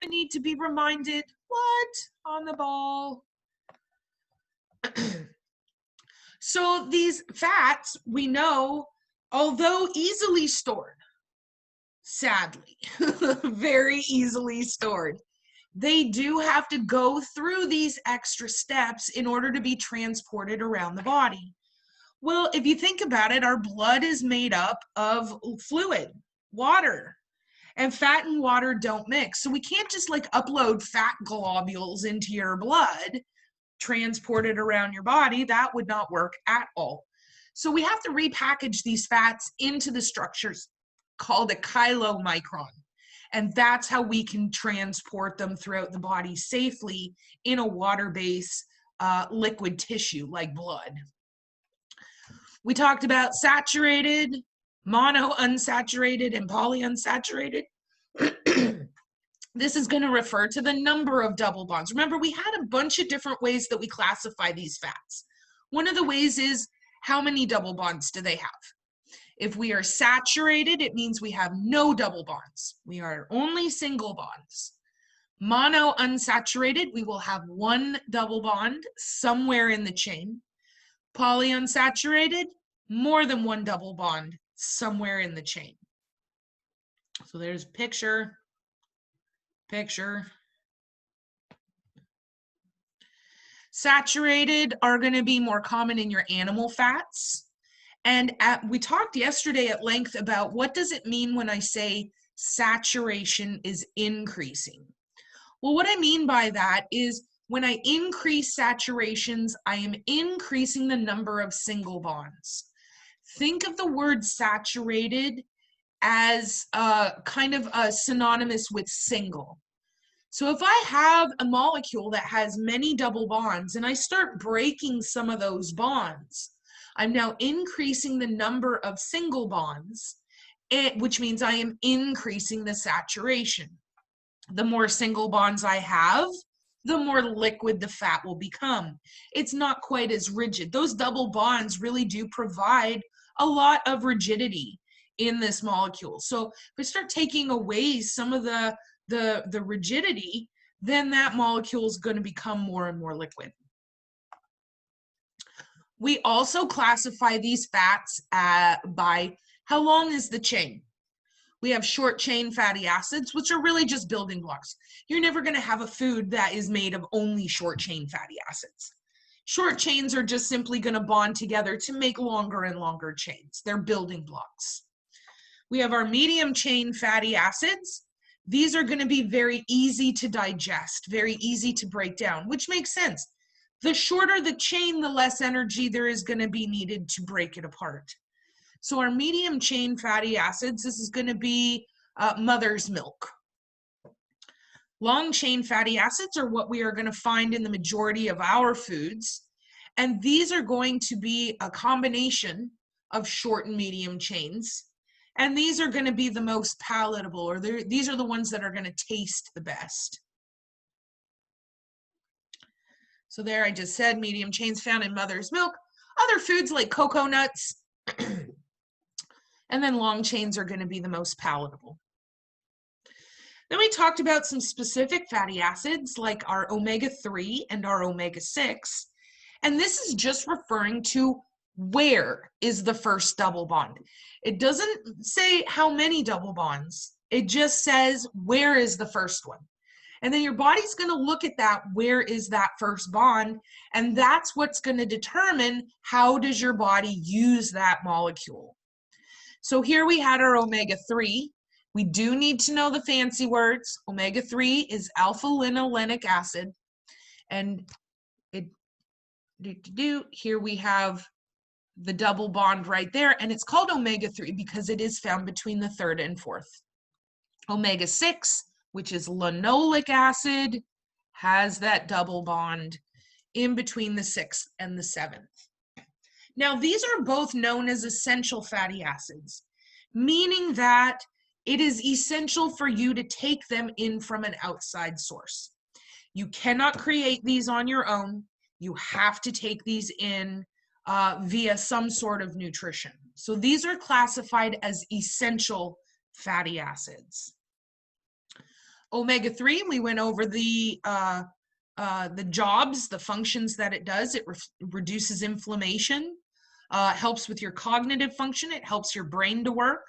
need to be reminded. What? On the ball. So these fats, we know, although easily stored, sadly, very easily stored, they do have to go through these extra steps in order to be transported around the body. Well, if you think about it, our blood is made up of fluid, water, and fat and water don't mix. So we can't just like upload fat globules into your blood, transport it around your body. That would not work at all. So we have to repackage these fats into the structures called a chylomicron. And that's how we can transport them throughout the body safely in a water-based liquid tissue like blood. We talked about saturated, monounsaturated, and polyunsaturated. This is going to refer to the number of double bonds. Remember, we had a bunch of different ways that we classify these fats. One of the ways is how many double bonds do they have? If we are saturated, it means we have no double bonds. We are only single bonds. Monounsaturated, we will have one double bond somewhere in the chain. Polyunsaturated, more than one double bond somewhere in the chain. So there's picture. Saturated are going to be more common in your animal fats. And we talked yesterday at length about what does it mean when I say saturation is increasing. Well, what I mean by that is when I increase saturations, I am increasing the number of single bonds. Think of the word saturated as kind of synonymous with single. So if I have a molecule that has many double bonds and I start breaking some of those bonds, I'm now increasing the number of single bonds, which means I am increasing the saturation. The more single bonds I have, the more liquid the fat will become. It's not quite as rigid. Those double bonds really do provide a lot of rigidity in this molecule. So if we start taking away some of the rigidity, then that molecule is going to become more and more liquid. We also classify these fats by how long is the chain. We have short chain fatty acids, which are really just building blocks. You're never going to have a food that is made of only short chain fatty acids. Short chains are just simply going to bond together to make longer and longer chains. They're building blocks. We have our medium chain fatty acids. These are going to be very easy to digest, very easy to break down, which makes sense. The shorter the chain, the less energy there is going to be needed to break it apart. So our medium chain fatty acids, this is going to be mother's milk. Long chain fatty acids are what we are going to find in the majority of our foods. And these are going to be a combination of short and medium chains. And these are going to be the most palatable, or these are the ones that are going to taste the best. So there I just said medium chains found in mother's milk. Other foods like cocoa nuts. And then long chains are going to be the most palatable. Then we talked about some specific fatty acids like our omega-3 and our omega-6. And this is just referring to where is the first double bond. It doesn't say how many double bonds. It just says where is the first one. And then your body's going to look at that, where is that first bond? And that's what's going to determine how does your body use that molecule. So here we had our omega-3. We do need to know the fancy words. Omega-3 is alpha-linolenic acid. And here we have the double bond right there. And it's called omega-3 because it is found between the third and fourth. Omega-6, which is linoleic acid, has that double bond in between the 6th and the 7th. Now, these are both known as essential fatty acids, meaning that it is essential for you to take them in from an outside source. You cannot create these on your own. You have to take these in via some sort of nutrition. So these are classified as essential fatty acids. Omega-3, we went over the jobs, the functions that it does. It reduces inflammation, helps with your cognitive function. It helps your brain to work,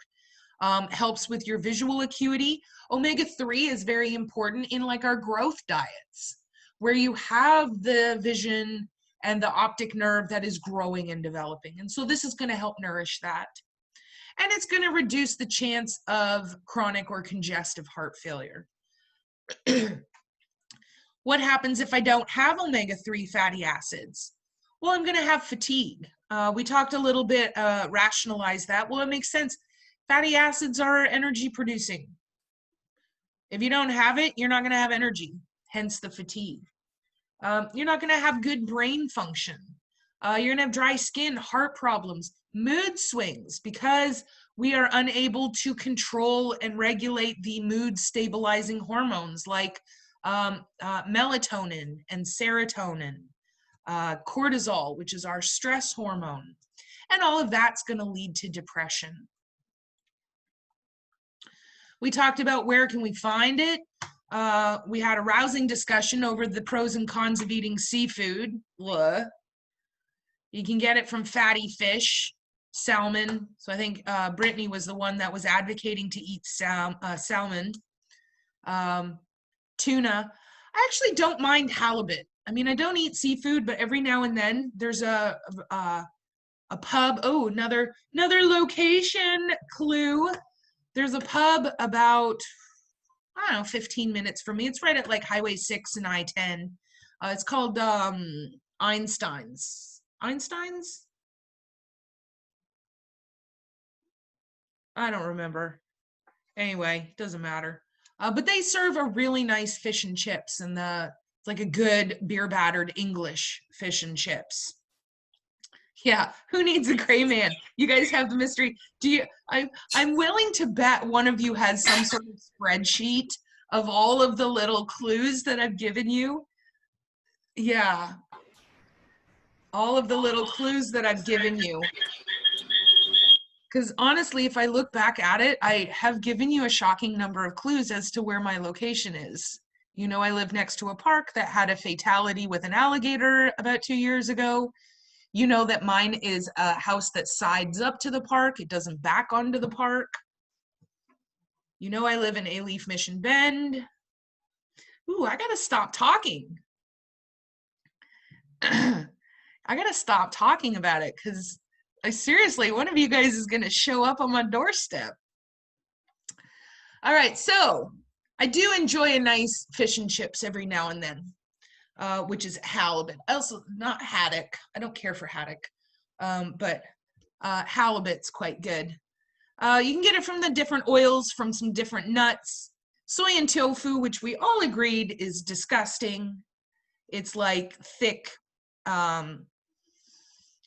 helps with your visual acuity. Omega-3 is very important in like our growth diets, where you have the vision and the optic nerve that is growing and developing. And so this is going to help nourish that. And it's going to reduce the chance of chronic or congestive heart failure. What happens if I don't have omega-3 fatty acids? Well, I'm going to have fatigue. We talked a little bit, rationalize that. Well, it makes sense. Fatty acids are energy producing. If you don't have it, you're not going to have energy, hence the fatigue. You're not going to have good brain function. You're going to have dry skin, heart problems, mood swings, because we are unable to control and regulate the mood stabilizing hormones like melatonin and serotonin, cortisol, which is our stress hormone. And all of that's going to lead to depression. We talked about where can we find it. We had a rousing discussion over the pros and cons of eating seafood. Blah. You can get it from fatty fish, salmon. So I think Brittany was the one that was advocating to eat salmon. Tuna. I actually don't mind halibut. I mean, I don't eat seafood, but every now and then there's a pub. Oh, another location clue. There's a pub about, I don't know, 15 minutes from me. It's right at like Highway 6 and I-10. It's called Einstein's. Einstein's? I don't remember. Anyway, doesn't matter. But they serve a really nice fish and chips, and it's like a good beer battered English fish and chips. Yeah, who needs a gray man? You guys have the mystery. I'm willing to bet one of you has some sort of spreadsheet of all of the little clues that I've given you. Yeah. All of the little clues that I've given you. Because honestly, if I look back at it, I have given you a shocking number of clues as to where my location is. You know, I live next to a park that had a fatality with an alligator about 2 years ago. You know that mine is a house that sides up to the park. It doesn't back onto the park. You know I live in Alief Mission Bend. Ooh, I gotta stop talking. I gotta stop talking about it because seriously, one of you guys is gonna show up on my doorstep. All right, so I do enjoy a nice fish and chips every now and then. Which is halibut. Also, not haddock. I don't care for haddock, but halibut's quite good. You can get it from the different oils, from some different nuts. Soy and tofu, which we all agreed is disgusting. It's like thick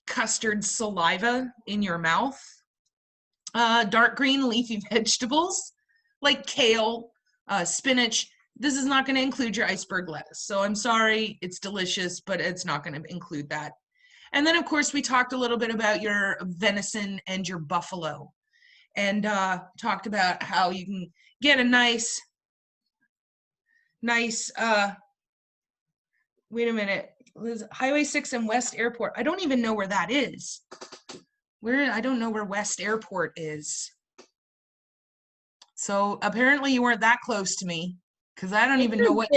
custard saliva in your mouth. Dark green leafy vegetables like kale, spinach. This is not going to include your iceberg lettuce. So I'm sorry, it's delicious, but it's not going to include that. And then, of course, we talked a little bit about your venison and your buffalo, and talked about how you can get a nice, wait a minute, Highway 6 and West Airport. I don't even know where that is. I don't know where West Airport is. So apparently you weren't that close to me. Because I don't even know what.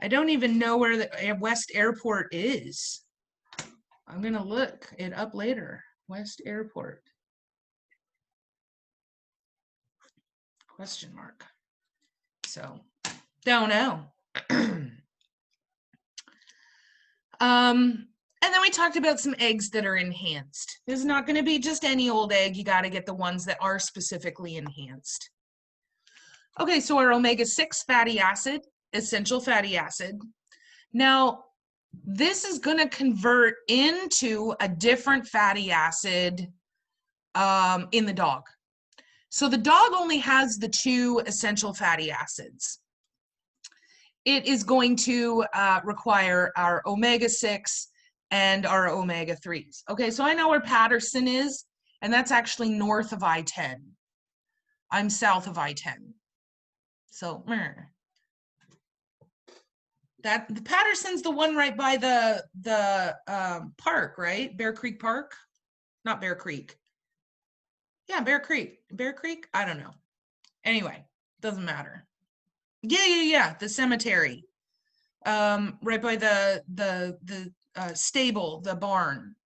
I don't even know where the West Airport is. I'm gonna look it up later. West Airport. Question mark. So, don't know. And then we talked about some eggs that are enhanced. This is not going to be just any old egg. You got to get the ones that are specifically enhanced. Okay, so our omega-6 fatty acid, essential fatty acid. Now, this is going to convert into a different fatty acid in the dog. So the dog only has the 2 essential fatty acids. It is going to require our omega-6 and our omega-3s. Okay, so I know where Patterson is, and that's actually north of I-10. I'm south of I-10. So that the Patterson's the one right by the park, right? Bear Creek Park, not Bear Creek. Yeah, Bear Creek. Bear Creek? I don't know. Anyway, doesn't matter. Yeah. The cemetery. Right by the stable, the barn.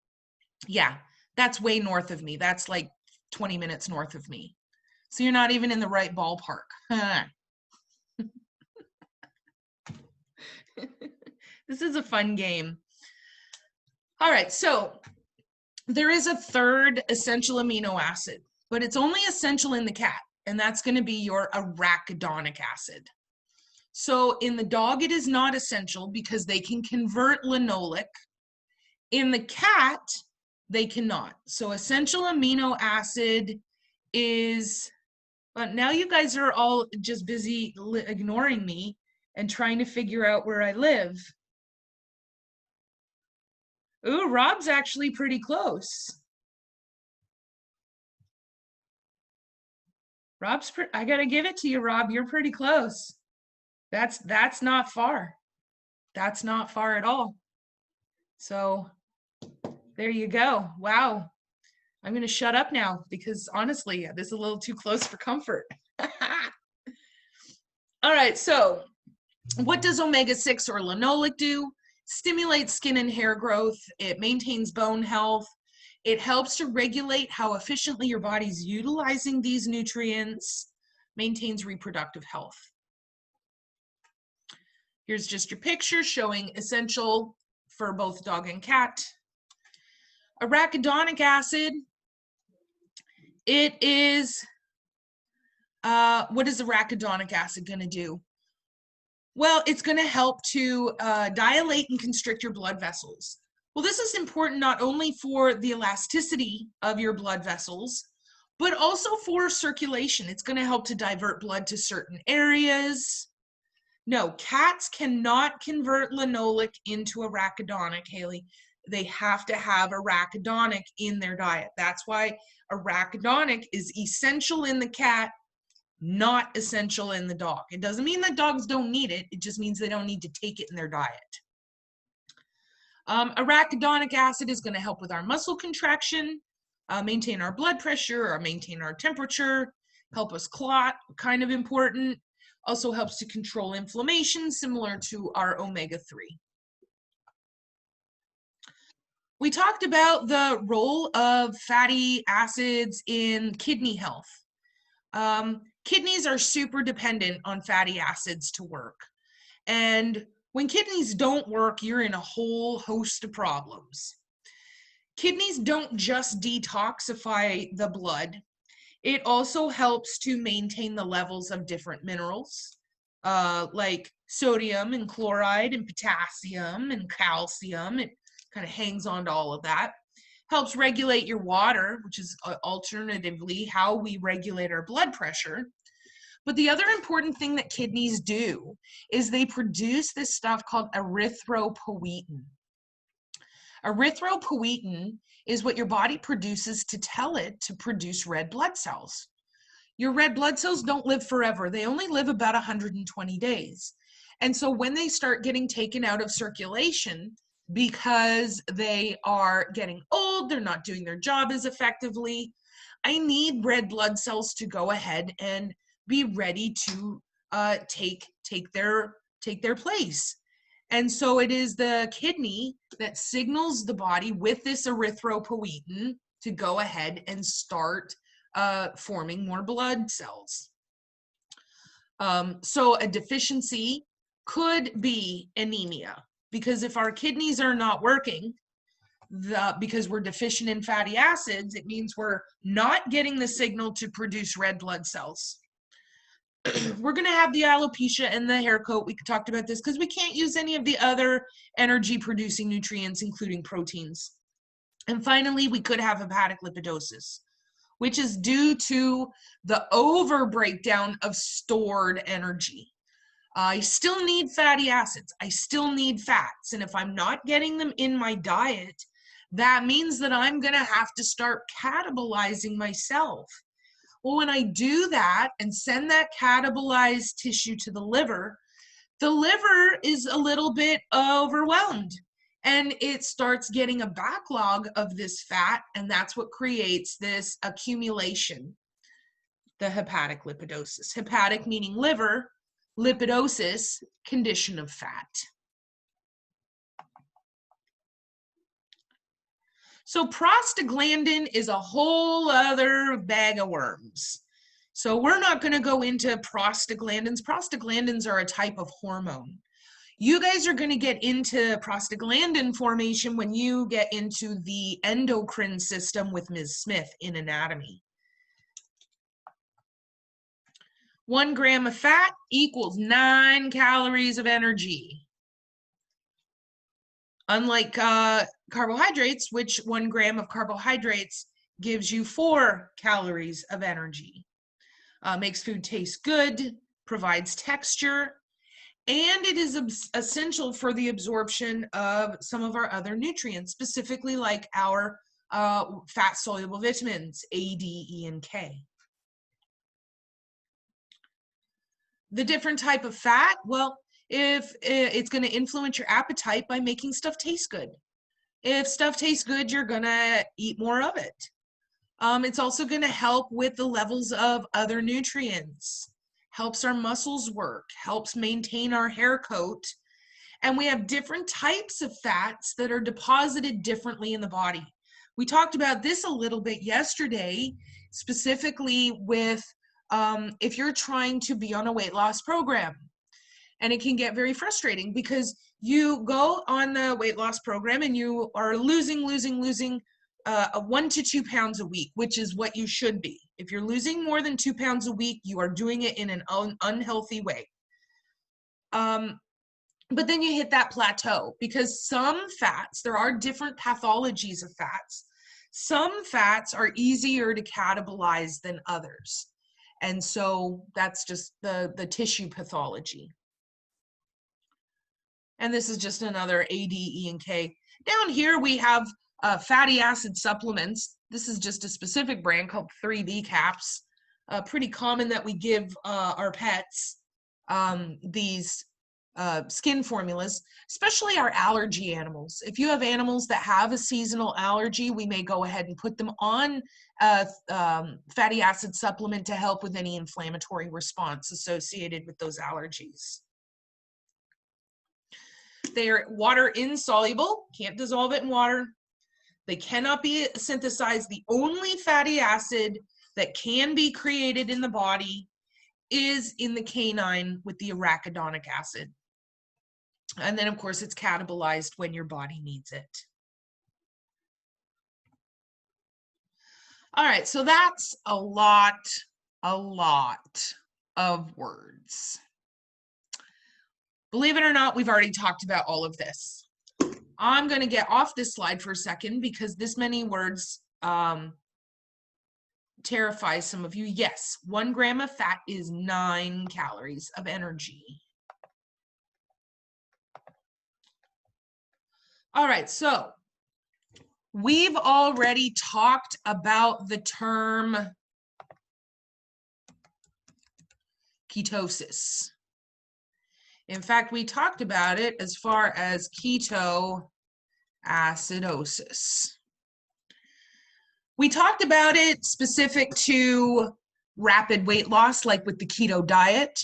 Yeah, that's way north of me. That's like 20 minutes north of me. So you're not even in the right ballpark. This is a fun game. All right, so there is a third essential amino acid, but it's only essential in the cat, and that's going to be your arachidonic acid. So in the dog, it is not essential because they can convert linoleic. In the cat, they cannot. So essential amino acid is, but now you guys are all just busy ignoring me and trying to figure out where I live. Ooh, Rob's actually pretty close. I gotta give it to you, Rob. You're pretty close. That's not far. That's not far at all. So there you go. Wow. I'm gonna shut up now because honestly, this is a little too close for comfort. All right, so what does omega-6 or linoleic do? Stimulates skin and hair growth. It maintains bone health. It helps to regulate how efficiently your body's utilizing these nutrients, maintains reproductive health. Here's just your picture showing essential for both dog and cat. Arachidonic acid, it is, what is arachidonic acid going to do? Well, it's going to help to dilate and constrict your blood vessels. Well, this is important not only for the elasticity of your blood vessels, but also for circulation. It's going to help to divert blood to certain areas. No, cats cannot convert linoleic into arachidonic, Haley. They have to have arachidonic in their diet. That's why arachidonic is essential in the cat, not essential in the dog. It doesn't mean that dogs don't need it. It just means they don't need to take it in their diet. Arachidonic acid is going to help with our muscle contraction, maintain our blood pressure, or maintain our temperature, help us clot, kind of important. Also helps to control inflammation, similar to our omega-3. We talked about the role of fatty acids in kidney health. Kidneys are super dependent on fatty acids to work. And when kidneys don't work, you're in a whole host of problems. Kidneys don't just detoxify the blood. It also helps to maintain the levels of different minerals, like sodium and chloride and potassium and calcium. It kind of hangs on to all of that. Helps regulate your water, which is alternatively how we regulate our blood pressure. But the other important thing that kidneys do is they produce this stuff called erythropoietin. Erythropoietin is what your body produces to tell it to produce red blood cells. Your red blood cells don't live forever. They only live about 120 days. And so when they start getting taken out of circulation because they are getting old, they're not doing their job as effectively, I need red blood cells to go ahead and be ready to take their place. And so it is the kidney that signals the body with this erythropoietin to go ahead and start forming more blood cells. So a deficiency could be anemia, because if our kidneys are not working, because we're deficient in fatty acids, it means we're not getting the signal to produce red blood cells. We're going to have the alopecia and the hair coat. We talked about this because we can't use any of the other energy producing nutrients, including proteins. And finally, we could have hepatic lipidosis, which is due to the over breakdown of stored energy. I still need fatty acids. I still need fats. And if I'm not getting them in my diet, that means that I'm going to have to start catabolizing myself. Well, when I do that and send that catabolized tissue to the liver is a little bit overwhelmed and it starts getting a backlog of this fat, and that's what creates this accumulation, the hepatic lipidosis. Hepatic meaning liver, lipidosis, condition of fat. So prostaglandin is a whole other bag of worms. So we're not going to go into prostaglandins. Prostaglandins are a type of hormone. You guys are going to get into prostaglandin formation when you get into the endocrine system with Ms. Smith in anatomy. 1 gram of fat equals 9 calories of energy. Unlike carbohydrates, which 1 gram of carbohydrates gives you 4 calories of energy. Makes food taste good, provides texture, and it is essential for the absorption of some of our other nutrients, specifically like our fat-soluble vitamins, A, D, E, and K. The different type of fat, well, if it's going to influence your appetite by making stuff taste good. If stuff tastes good, you're going to eat more of it. It's also going to help with the levels of other nutrients, helps our muscles work, helps maintain our hair coat. And we have different types of fats that are deposited differently in the body. We talked about this a little bit yesterday, specifically with if you're trying to be on a weight loss program. And it can get very frustrating because you go on the weight loss program and you are losing 1 to 2 pounds a week, which is what you should be. If you're losing more than 2 pounds a week, you are doing it in an unhealthy way. But then you hit that plateau because some fats, there are different pathologies of fats. Some fats are easier to catabolize than others. And so that's just the tissue pathology. And this is just another A, D, E, and K. Down here we have fatty acid supplements. This is just a specific brand called 3B Caps. Pretty common that we give our pets these skin formulas, especially our allergy animals. If you have animals that have a seasonal allergy, we may go ahead and put them on fatty acid supplement to help with any inflammatory response associated with those allergies. They are water insoluble, can't dissolve it in water. They cannot be synthesized. The only fatty acid that can be created in the body is in the canine with the arachidonic acid. And then, of course, it's catabolized when your body needs it. All right, so that's a lot of words. Believe it or not, we've already talked about all of this. I'm going to get off this slide for a second because this many words terrifies some of you. Yes, 1 gram of fat is 9 calories of energy. All right, so we've already talked about the term ketosis. In fact, we talked about it as far as ketoacidosis. We talked about it specific to rapid weight loss, like with the keto diet.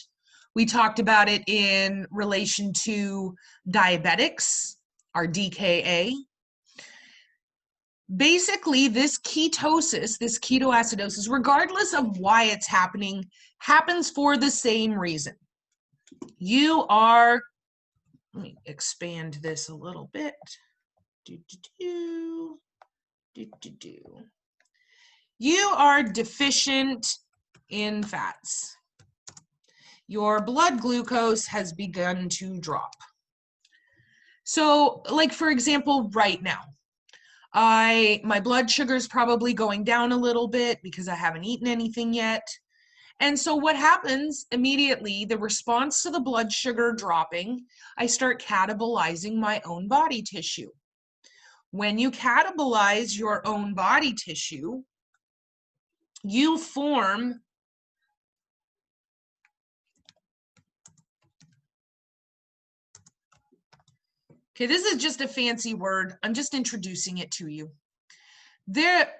We talked about it in relation to diabetics, our DKA. Basically, this ketosis, this ketoacidosis, regardless of why it's happening, happens for the same reason. You are, let me expand this a little bit. You are deficient in fats. Your blood glucose has begun to drop. So, like for example, right now, my blood sugar is probably going down a little bit because I haven't eaten anything yet. And so what happens immediately, the response to the blood sugar dropping, I start catabolizing my own body tissue. When you catabolize your own body tissue, you form okay, this is just a fancy word. I'm just introducing it to you. There,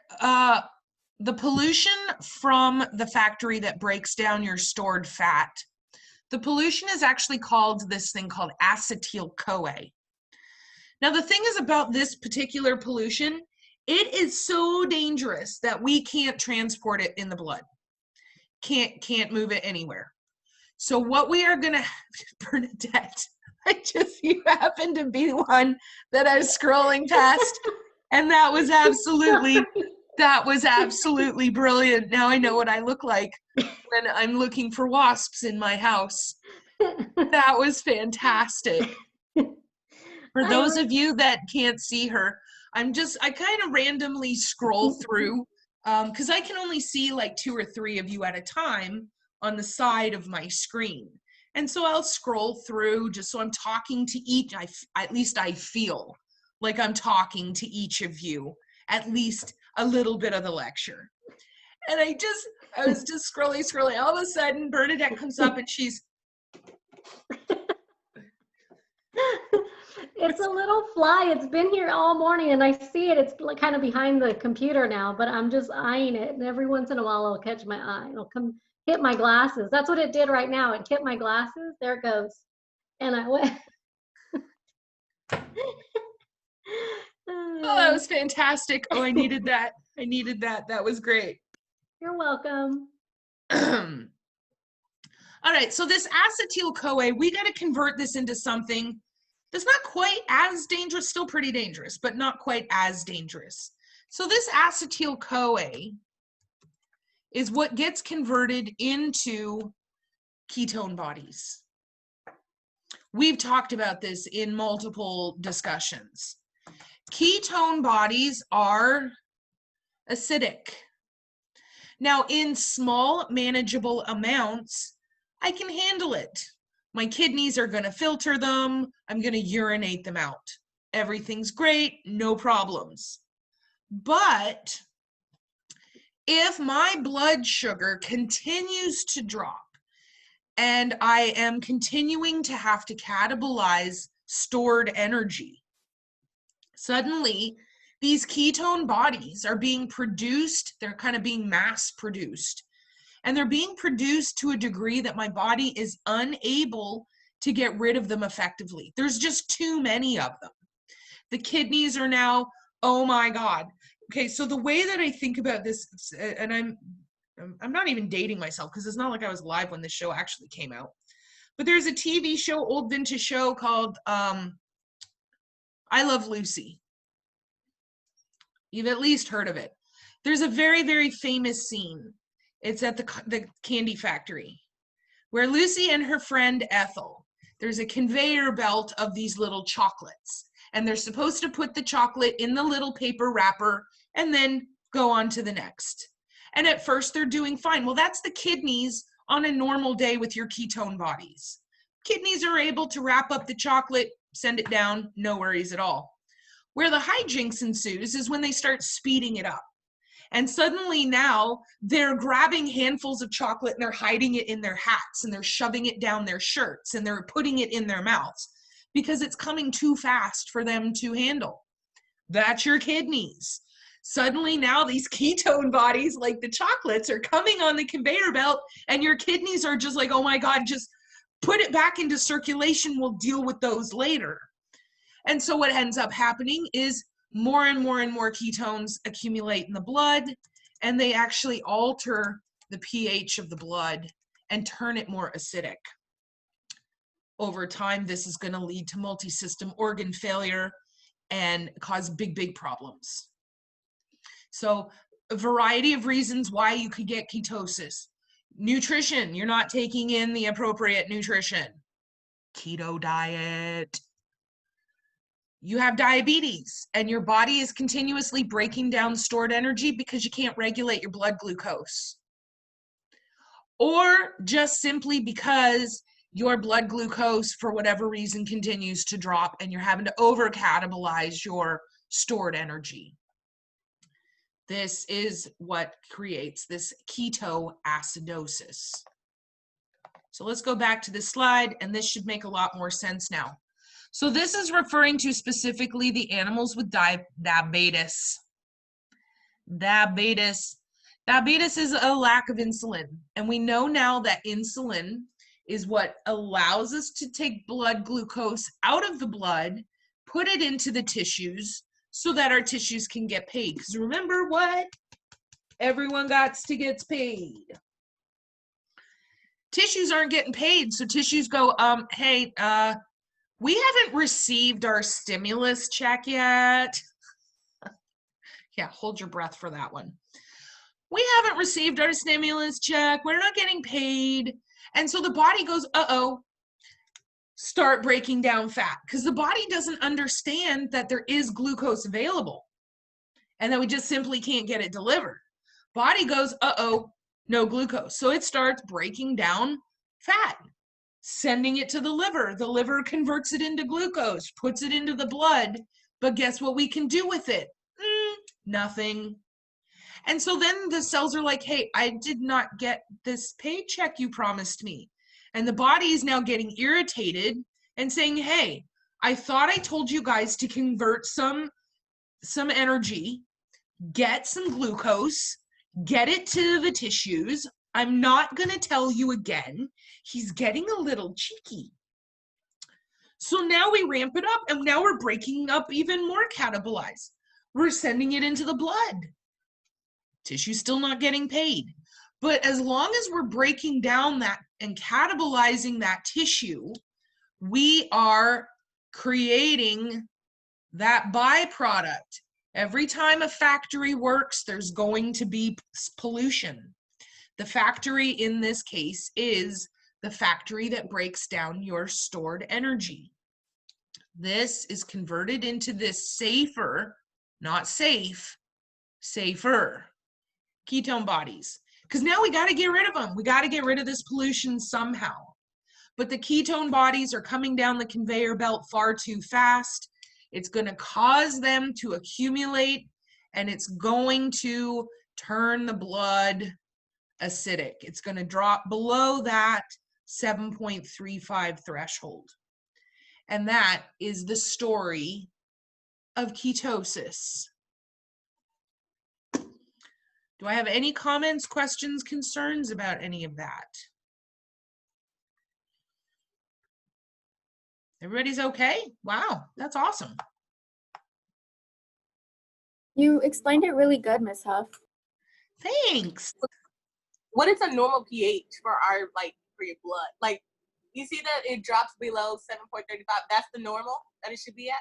the pollution from the factory that breaks down your stored fat, the pollution is actually called this thing called acetyl-CoA. Now, the thing is about this particular pollution, it is so dangerous that we can't transport it in the blood. Can't move it anywhere. So what we are gonna, Bernadette, you happen to be one that I was scrolling past, and that was absolutely brilliant. Now I know what I look like when I'm looking for wasps in my house. That was fantastic. For those of you that can't see her, I kind of randomly scroll through because I can only see like 2 or 3 of you at a time on the side of my screen. And so I'll scroll through just so I'm talking to each, at least I feel like I'm talking to each of you, at least a little bit of the lecture. And I was just scrolling. All of a sudden, Bernadette comes up and she's, it's a little fly. It's been here all morning and I see it. It's kind of behind the computer now, but I'm just eyeing it. And every once in a while it'll catch my eye. It'll come hit my glasses. That's what it did right now. It hit my glasses. There it goes. And I went. oh, that was fantastic. Oh, I needed that. That was great. You're welcome. All right, so this acetyl-CoA, we got to convert this into something that's not quite as dangerous, still pretty dangerous, but not quite as dangerous. So this acetyl-CoA is what gets converted into ketone bodies. We've talked about this in multiple discussions. Ketone bodies are acidic. Now, in small, manageable amounts, I can handle it. My kidneys are going to filter them. I'm going to urinate them out. Everything's great, no problems. But if my blood sugar continues to drop and I am continuing to have to catabolize stored energy, suddenly these ketone bodies are being produced, they're kind of being mass produced. And they're being produced to a degree that my body is unable to get rid of them effectively. There's just too many of them. The kidneys are now, oh my God. Okay, so the way that I think about this, and I'm not even dating myself because it's not like I was live when this show actually came out. But there's a TV show, old vintage show called I Love Lucy. You've at least heard of it. There's a very, very famous scene. It's at the candy factory where Lucy and her friend Ethel, there's a conveyor belt of these little chocolates, and they're supposed to put the chocolate in the little paper wrapper and then go on to the next. And at first they're doing fine. Well, that's the kidneys on a normal day with your ketone bodies. Kidneys are able to wrap up the chocolate, send it down, no worries at all. Where the hijinks ensues is when they start speeding it up. And suddenly now they're grabbing handfuls of chocolate and they're hiding it in their hats and they're shoving it down their shirts and they're putting it in their mouths because it's coming too fast for them to handle. That's your kidneys. Suddenly now these ketone bodies like the chocolates are coming on the conveyor belt and your kidneys are just like, oh my God, just put it back into circulation. We'll deal with those later. And so what ends up happening is more and more and more ketones accumulate in the blood, and they actually alter the pH of the blood and turn it more acidic. Over time, this is going to lead to multi-system organ failure and cause big, big problems. So a variety of reasons why you could get ketosis. Nutrition, you're not taking in the appropriate nutrition. Keto diet. You have diabetes and your body is continuously breaking down stored energy because you can't regulate your blood glucose. Or just simply because your blood glucose, for whatever reason, continues to drop and you're having to over-catabolize your stored energy. This is what creates this ketoacidosis. So let's go back to this slide, and this should make a lot more sense now. So this is referring to specifically the animals with diabetes. Diabetes. Diabetes is a lack of insulin, and we know now that insulin is what allows us to take blood glucose out of the blood, put it into the tissues so that our tissues can get paid. Because remember what? Everyone got to get paid. Tissues aren't getting paid, so tissues go, hey, we haven't received our stimulus check yet. Yeah, hold your breath for that one. We haven't received our stimulus check. We're not getting paid. And so the body goes, uh-oh, start breaking down fat, because the body doesn't understand that there is glucose available and that we just simply can't get it delivered. Body goes, uh-oh, no glucose. So it starts breaking down fat, sending it to the liver. The liver converts it into glucose, puts it into the blood. But guess what we can do with it? Nothing. And so then the cells are like, hey, I did not get this paycheck you promised me. And the body is now getting irritated and saying, hey, I thought I told you guys to convert some energy, get some glucose, get it to the tissues. I'm not going to tell you again. He's getting a little cheeky. So now we ramp it up, and now we're breaking up even more catabolize. We're sending it into the blood. Tissue's still not getting paid. But as long as we're breaking down that and catabolizing that tissue, we are creating that byproduct. Every time a factory works, there's going to be pollution. The factory in this case is the factory that breaks down your stored energy. This is converted into this safer, not safe, safer ketone bodies. Because now we got to get rid of them. We got to get rid of this pollution somehow. But the ketone bodies are coming down the conveyor belt far too fast. It's going to cause them to accumulate, and it's going to turn the blood acidic. It's going to drop below that 7.35 threshold. And that is the story of ketosis. Do I have any comments, questions, concerns about any of that? Everybody's okay? Wow, that's awesome. You explained it really good, Miss Huff. Thanks. What is a normal pH for our, for your blood? Like, you see that it drops below 7.35. That's the normal that it should be at?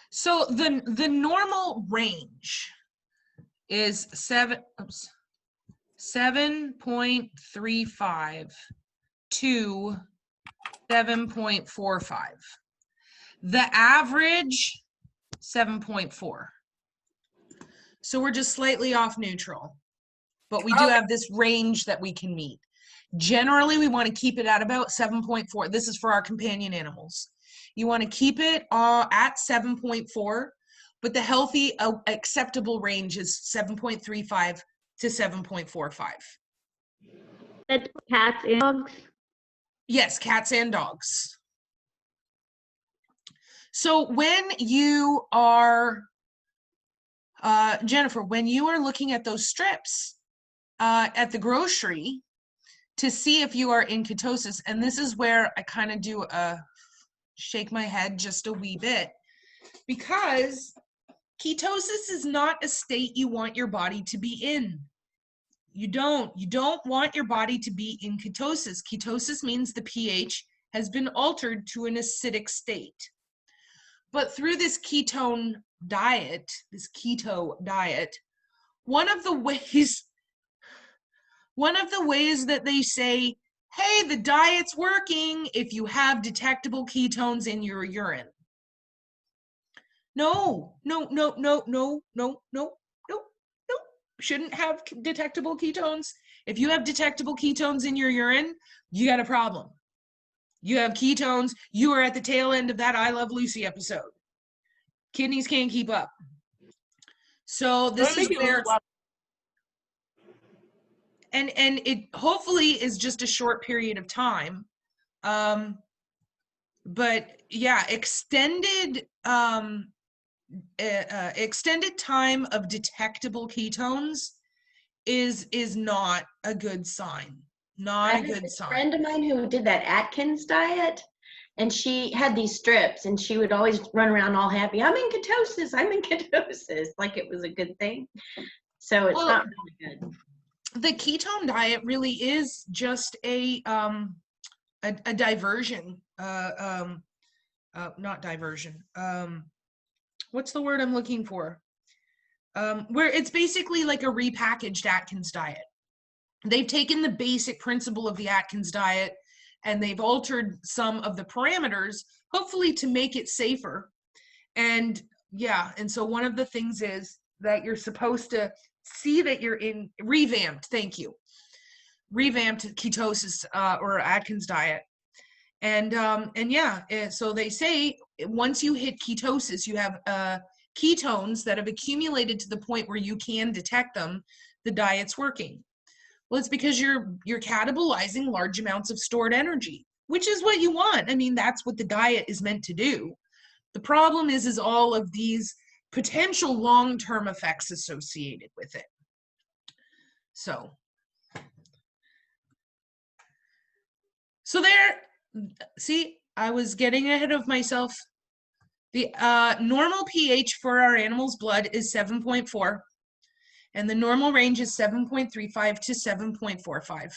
So the normal range is 7.35 to 7.45. The average, 7.4. So we're just slightly off neutral, but we do have this range that we can meet. Generally, we want to keep it at about 7.4. This is for our companion animals. You want to keep it at 7.4, but the healthy acceptable range is 7.35 to 7.45. That's cats and dogs? Yes, cats and dogs. So when you are, Jennifer, when you are looking at those strips at the grocery to see if you are in ketosis, and this is where I kind of do shake my head just a wee bit, because ketosis is not a state you want your body to be in. You don't want your body to be in ketosis. Ketosis means the pH has been altered to an acidic state. But through this keto diet, one of the ways that they say, hey, the diet's working if you have detectable ketones in your urine. No. Shouldn't have detectable ketones. If you have detectable ketones in your urine, you got a problem. You have ketones. You are at the tail end of that I Love Lucy episode. Kidneys can't keep up. So this is where and it hopefully is just a short period of time. But yeah, extended time of detectable ketones is not a good sign. Not I a had good a sign. friend of mine who did that Atkins diet, and she had these strips, and she would always run around all happy. I'm in ketosis. I'm in ketosis, like it was a good thing. So it's Well, not really good. The ketone diet really is just a diversion. Not diversion. What's the word I'm looking for? Where it's basically like a repackaged Atkins diet. They've taken the basic principle of the Atkins diet and they've altered some of the parameters, hopefully to make it safer. And yeah, and so one of the things is that you're supposed to see that you're in revamped, thank you, revamped ketosis or Atkins diet. And yeah, so they say once you hit ketosis, you have ketones that have accumulated to the point where you can detect them, the diet's working. Well, it's because you're catabolizing large amounts of stored energy, which is what you want. I mean, that's what the diet is meant to do. The problem is all of these potential long-term effects associated with it. So there, see, I was getting ahead of myself. The normal pH for our animal's blood is 7.4. And the normal range is 7.35 to 7.45.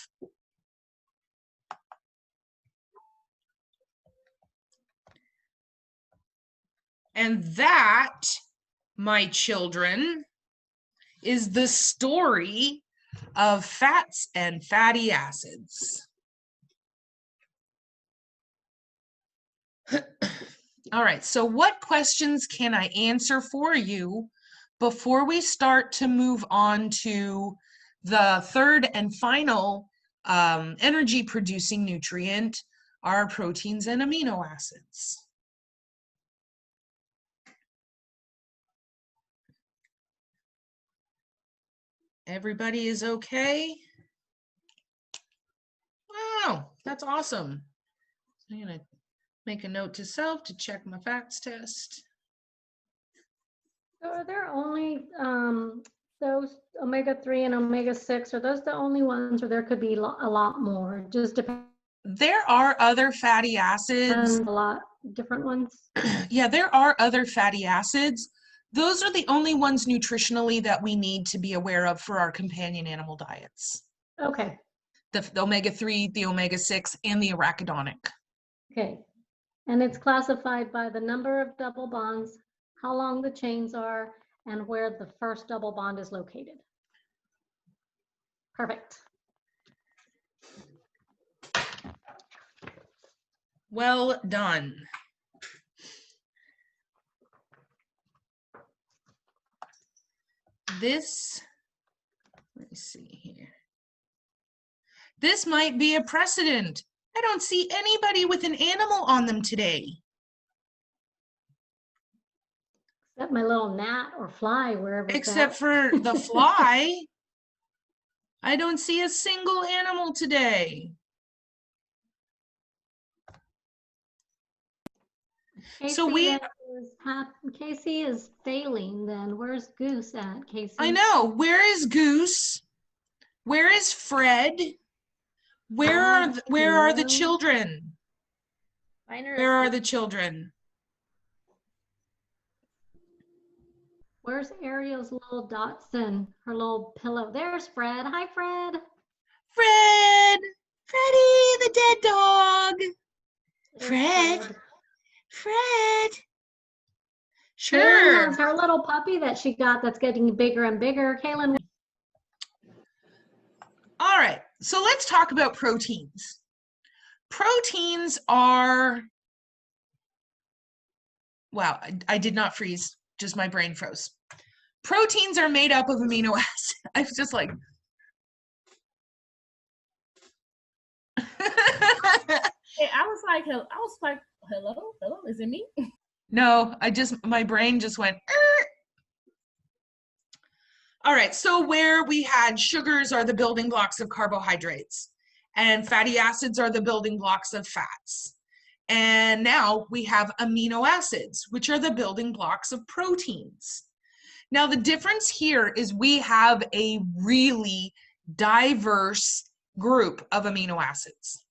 And that, my children, is the story of fats and fatty acids. All right, so what questions can I answer for you before we start to move on to the third and final energy producing nutrient, our proteins and amino acids? Everybody is okay? Wow, that's awesome. I'm gonna make a note to self to check my facts test. So are there only those omega-3 and omega-6? Are those the only ones, or there could be a lot more? Just depends There are other fatty acids. a lot different ones. Yeah, there are other fatty acids. Those are the only ones nutritionally that we need to be aware of for our companion animal diets. Okay. The omega-3, the omega-6, and the arachidonic. Okay. And it's classified by the number of double bonds, how long the chains are, and where the first double bond is located. Perfect. Well done. This, let me see here. This might be a precedent. I don't see anybody with an animal on them today. Except my little gnat or fly, wherever it's Except at. for the fly. I don't see a single animal today. Casey, So we, Casey is failing then. Where's Goose at, Casey? I know, where is Goose? Where is Fred? Where are the children? Where are the children? Where's Ariel's little Dotson, her little pillow? There's Fred. Hi, Fred. Fred! Freddie, the dead dog! There's Fred! Kaylin Sure. has her little puppy that she got that's getting bigger and bigger. Kaylin. All right, so let's talk about proteins. Proteins are, wow, I did not freeze, just my brain froze. Proteins are made up of amino acids. I was just like, Hey, I was like, hello, is it me? no, my brain just went, All right, so where we had sugars are the building blocks of carbohydrates, and fatty acids are the building blocks of fats. And now we have amino acids, which are the building blocks of proteins. Now, the difference here is we have a really diverse group of amino acids.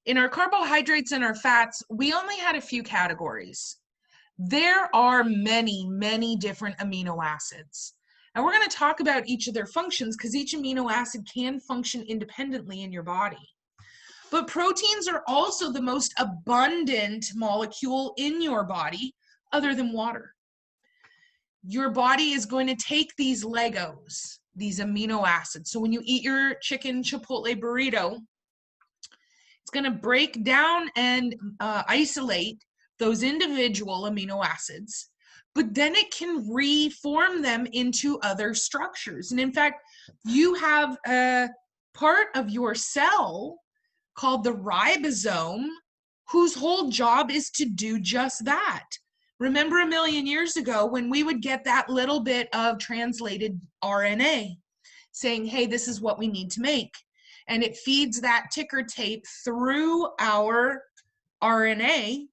In our carbohydrates and our fats, we only had a few categories. There are many, many different amino acids. And we're going to talk about each of their functions because each amino acid can function independently in your body. But proteins are also the most abundant molecule in your body other than water. Your body is going to take these Legos, these amino acids. So when you eat your chicken Chipotle burrito, it's going to break down and isolate those individual amino acids, but then it can reform them into other structures. And in fact, you have a part of your cell called the ribosome, whose whole job is to do just that. Remember a million years ago when we would get that little bit of translated RNA saying, hey, this is what we need to make. And it feeds that ticker tape through our RNA.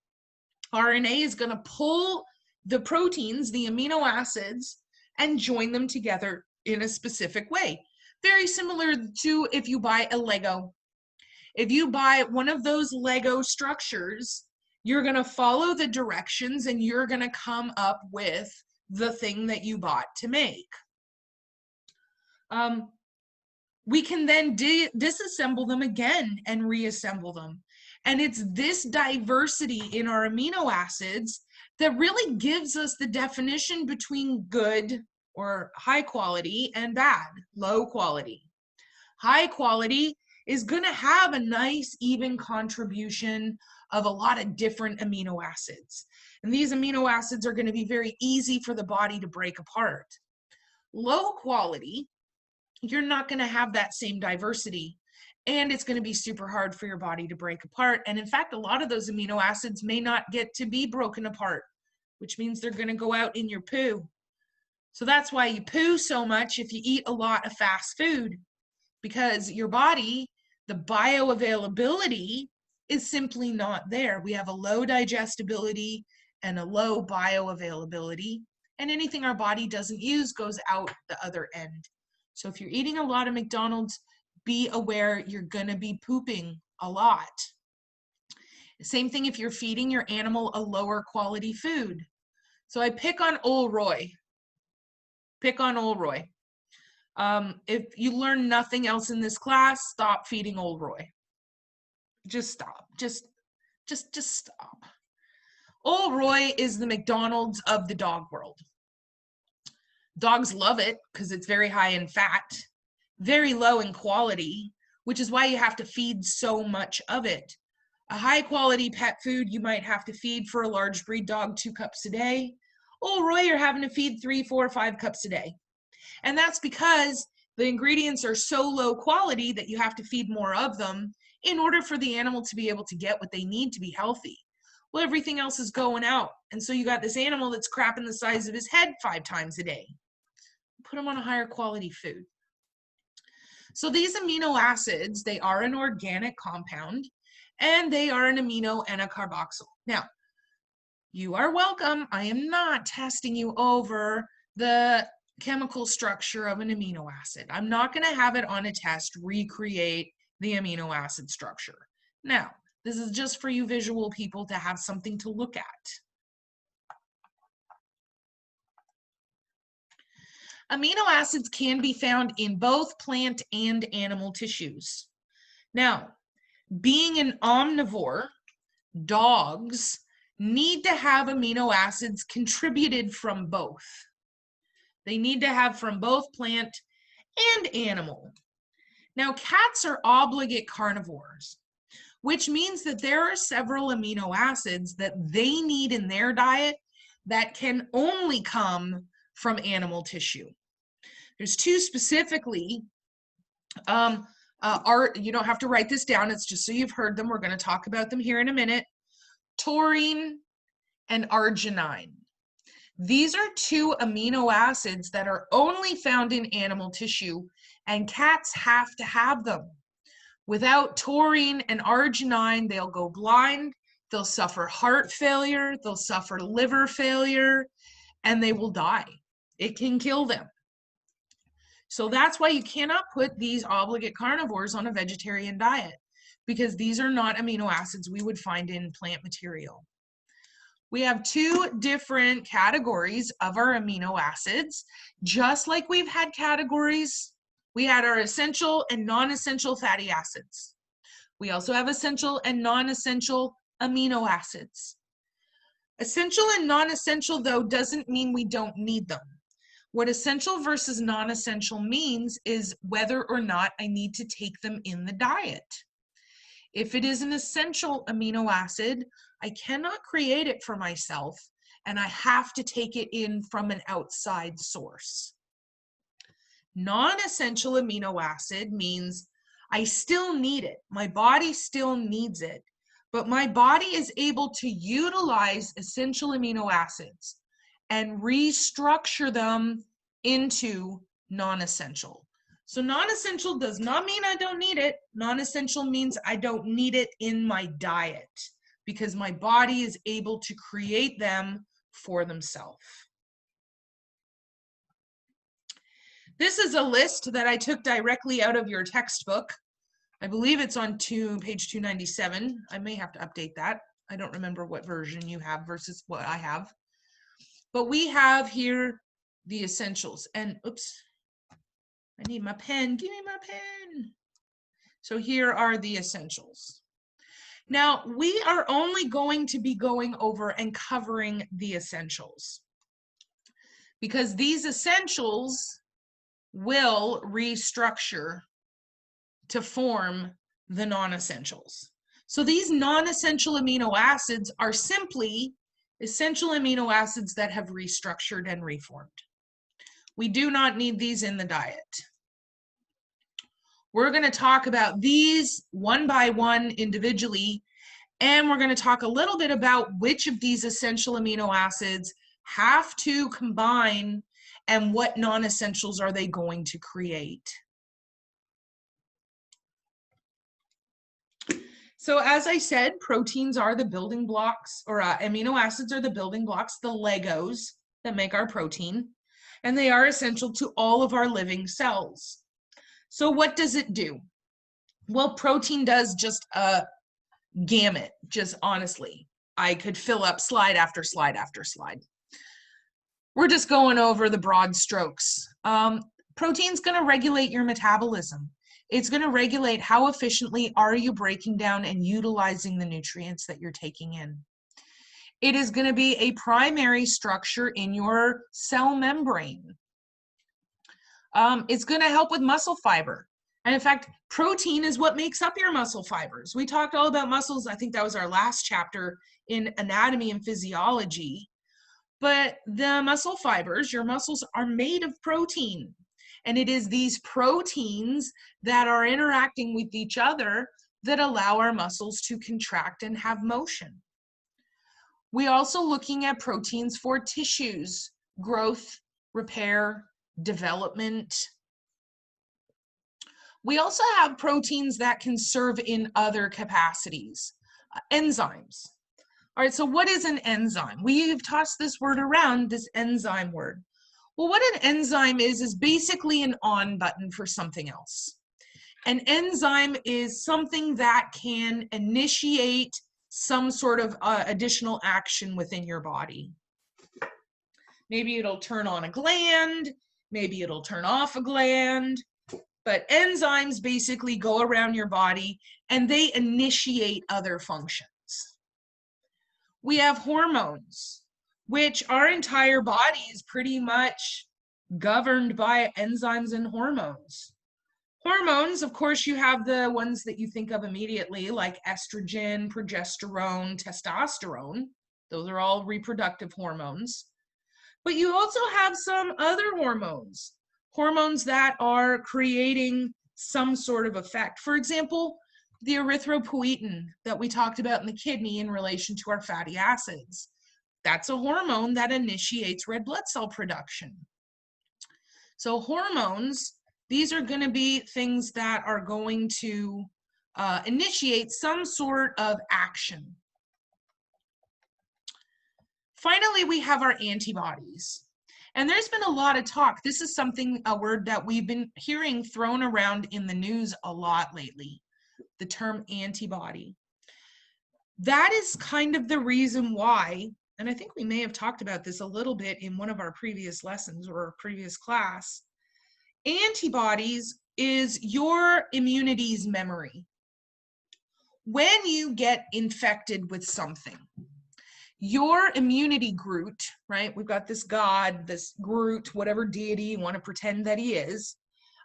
RNA is going to pull the proteins, the amino acids, and join them together in a specific way. Very similar to if you buy a Lego. If you buy one of those Lego structures, you're going to follow the directions and you're going to come up with the thing that you bought to make. We can then disassemble them again and reassemble them. And it's this diversity in our amino acids that really gives us the definition between good or high quality and bad, low quality. High quality is going to have a nice even contribution of a lot of different amino acids. And these amino acids are going to be very easy for the body to break apart. Low quality, you're not going to have that same diversity. And it's going to be super hard for your body to break apart. And in fact, a lot of those amino acids may not get to be broken apart, which means they're going to go out in your poo. So that's why you poo so much if you eat a lot of fast food, because your body, the bioavailability is simply not there. We have a low digestibility and a low bioavailability, and anything our body doesn't use goes out the other end. So if you're eating a lot of McDonald's, be aware you're going to be pooping a lot. Same thing if you're feeding your animal a lower quality food. So I pick on Ol' Roy. Pick on Ol' Roy. If you learn nothing else in this class, stop feeding Ol' Roy. Just stop. Just stop. Ol' Roy is the McDonald's of the dog world. Dogs love it because it's very high in fat, very low in quality, which is why you have to feed so much of it. A high quality pet food, you might have to feed for a large breed dog 2 cups a day. Ol' Roy, you're having to feed 3, 4, 5 cups a day. And that's because the ingredients are so low quality that you have to feed more of them in order for the animal to be able to get what they need to be healthy. Well, everything else is going out. And so you got this animal that's crapping the size of his head 5 times a day. Put him on a higher quality food. So these amino acids, they are an organic compound, and they are an amino and a carboxyl. Now, you are welcome. I am not testing you over the chemical structure of an amino acid. I'm not going to have it on a test recreate the amino acid structure. Now, this is just for you visual people to have something to look at. Amino acids can be found in both plant and animal tissues. Now, being an omnivore, dogs need to have amino acids contributed from both. They need to have from both plant and animal. Now, cats are obligate carnivores, which means that there are several amino acids that they need in their diet that can only come from animal tissue. There's 2 specifically. You don't have to write this down. It's just so you've heard them. We're going to talk about them here in a minute. Taurine and arginine. These are 2 amino acids that are only found in animal tissue, and cats have to have them. Without taurine and arginine, they'll go blind, they'll suffer heart failure, they'll suffer liver failure, and they will die. It can kill them. So that's why you cannot put these obligate carnivores on a vegetarian diet, because these are not amino acids we would find in plant material. We have 2 different categories of our amino acids, just like we've had categories. We had our essential and non-essential fatty acids. We also have essential and non-essential amino acids. Essential and non-essential, though, doesn't mean we don't need them. What essential versus non-essential means is whether or not I need to take them in the diet. If it is an essential amino acid, I cannot create it for myself, and I have to take it in from an outside source. Non-essential amino acid means I still need it. My body still needs it, but my body is able to utilize essential amino acids and restructure them into non-essential. So non-essential does not mean I don't need it. Non-essential means I don't need it in my diet because my body is able to create them for themselves. This is a list that I took directly out of your textbook. I believe it's on page 297. I may have to update that. I don't remember what version you have versus what I have. But we have here the essentials. And oops, I need my pen. Give me my pen. So here are the essentials. Now, we are only going to be going over and covering the essentials because these essentials will restructure to form the non-essentials. So these non-essential amino acids are simply essential amino acids that have restructured and reformed. We do not need these in the diet. We're going to talk about these one by one individually, and we're going to talk a little bit about which of these essential amino acids have to combine and what non-essentials are they going to create. So as I said, proteins are the building blocks, or amino acids are the building blocks, the Legos that make our protein, and they are essential to all of our living cells. So what does it do? Well, protein does just a gamut, just honestly. I could fill up slide after slide after slide. We're just going over the broad strokes. Protein's going to regulate your metabolism. It's going to regulate how efficiently are you breaking down and utilizing the nutrients that you're taking in. It is going to be a primary structure in your cell membrane. It's going to help with muscle fiber. And in fact, protein is what makes up your muscle fibers. We talked all about muscles. I think that was our last chapter in anatomy and physiology. But the muscle fibers, your muscles are made of protein. And it is these proteins that are interacting with each other that allow our muscles to contract and have motion. We're also looking at proteins for tissues, growth, repair, development. We also have proteins that can serve in other capacities, enzymes. All right, so what is an enzyme? We've tossed this word around, this enzyme word. Well, what an enzyme is basically an on button for something else. An enzyme is something that can initiate some sort of additional action within your body. Maybe it'll turn on a gland, maybe it'll turn off a gland, but enzymes basically go around your body and they initiate other functions. We have hormones, which our entire body is pretty much governed by enzymes and hormones. Hormones, of course, you have the ones that you think of immediately, like estrogen, progesterone, testosterone. Those are all reproductive hormones. But you also have some other hormones, hormones that are creating some sort of effect. For example, the erythropoietin that we talked about in the kidney in relation to our fatty acids. That's a hormone that initiates red blood cell production. So hormones, these are going to be things that are going to initiate some sort of action. Finally, we have our antibodies. And there's been a lot of talk. This is a word that we've been hearing thrown around in the news a lot lately, the term antibody. That is kind of the reason why, and I think we may have talked about this a little bit in one of our previous lessons or previous class. Antibodies is your immunity's memory. When you get infected with something, your immunity Groot, right? We've got this God, this Groot, whatever deity you want to pretend that he is.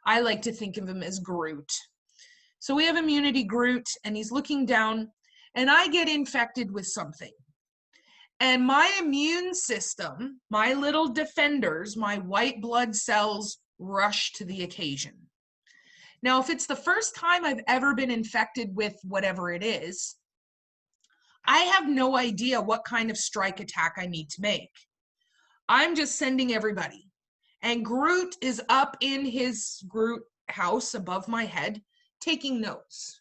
I like to think of him as Groot. So we have immunity Groot, and he's looking down, and I get infected with something. And my immune system, my little defenders, my white blood cells rush to the occasion. Now, if it's the first time I've ever been infected with whatever it is, I have no idea what kind of strike attack I need to make. I'm just sending everybody. And Groot is up in his Groot house above my head, taking notes.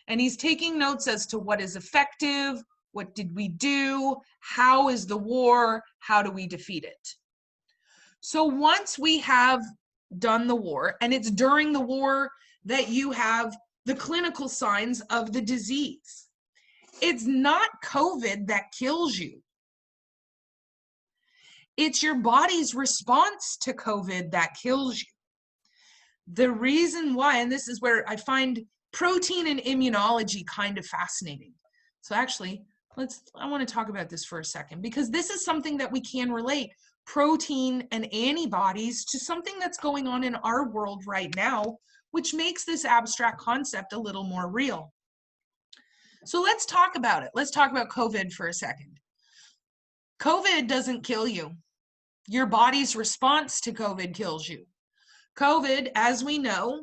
And he's taking notes as to what is effective, what did we do, how is the war, how do we defeat it. So once we have done the war, and it's during the war that you have the clinical signs of the disease. It's not COVID that kills you. It's your body's response to COVID that kills you. The reason why, and this is where I find protein and immunology kind of fascinating. So actually, I want to talk about this for a second, because this is something that we can relate protein and antibodies to something that's going on in our world right now, which makes this abstract concept a little more real. So let's talk about it. Let's talk about COVID for a second. COVID doesn't kill you. Your body's response to COVID kills you. COVID, as we know,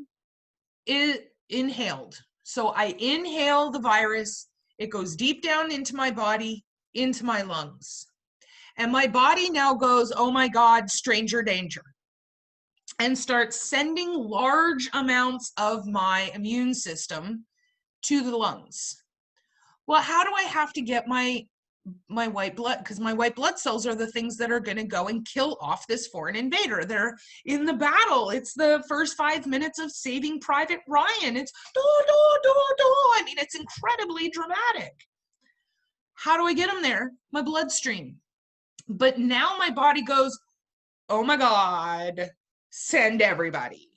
is inhaled. So I inhale the virus, it goes deep down into my body, into my lungs. And my body now goes, oh my God, stranger danger, and starts sending large amounts of my immune system to the lungs. Well, how do I have to get my white blood? Because my white blood cells are the things that are going to go and kill off this foreign invader. They're in the battle. It's the first 5 minutes of Saving Private Ryan. It's do, do, do, do. I mean, it's incredibly dramatic. How do I get them there? My bloodstream. But now my body goes, oh my God, send everybody.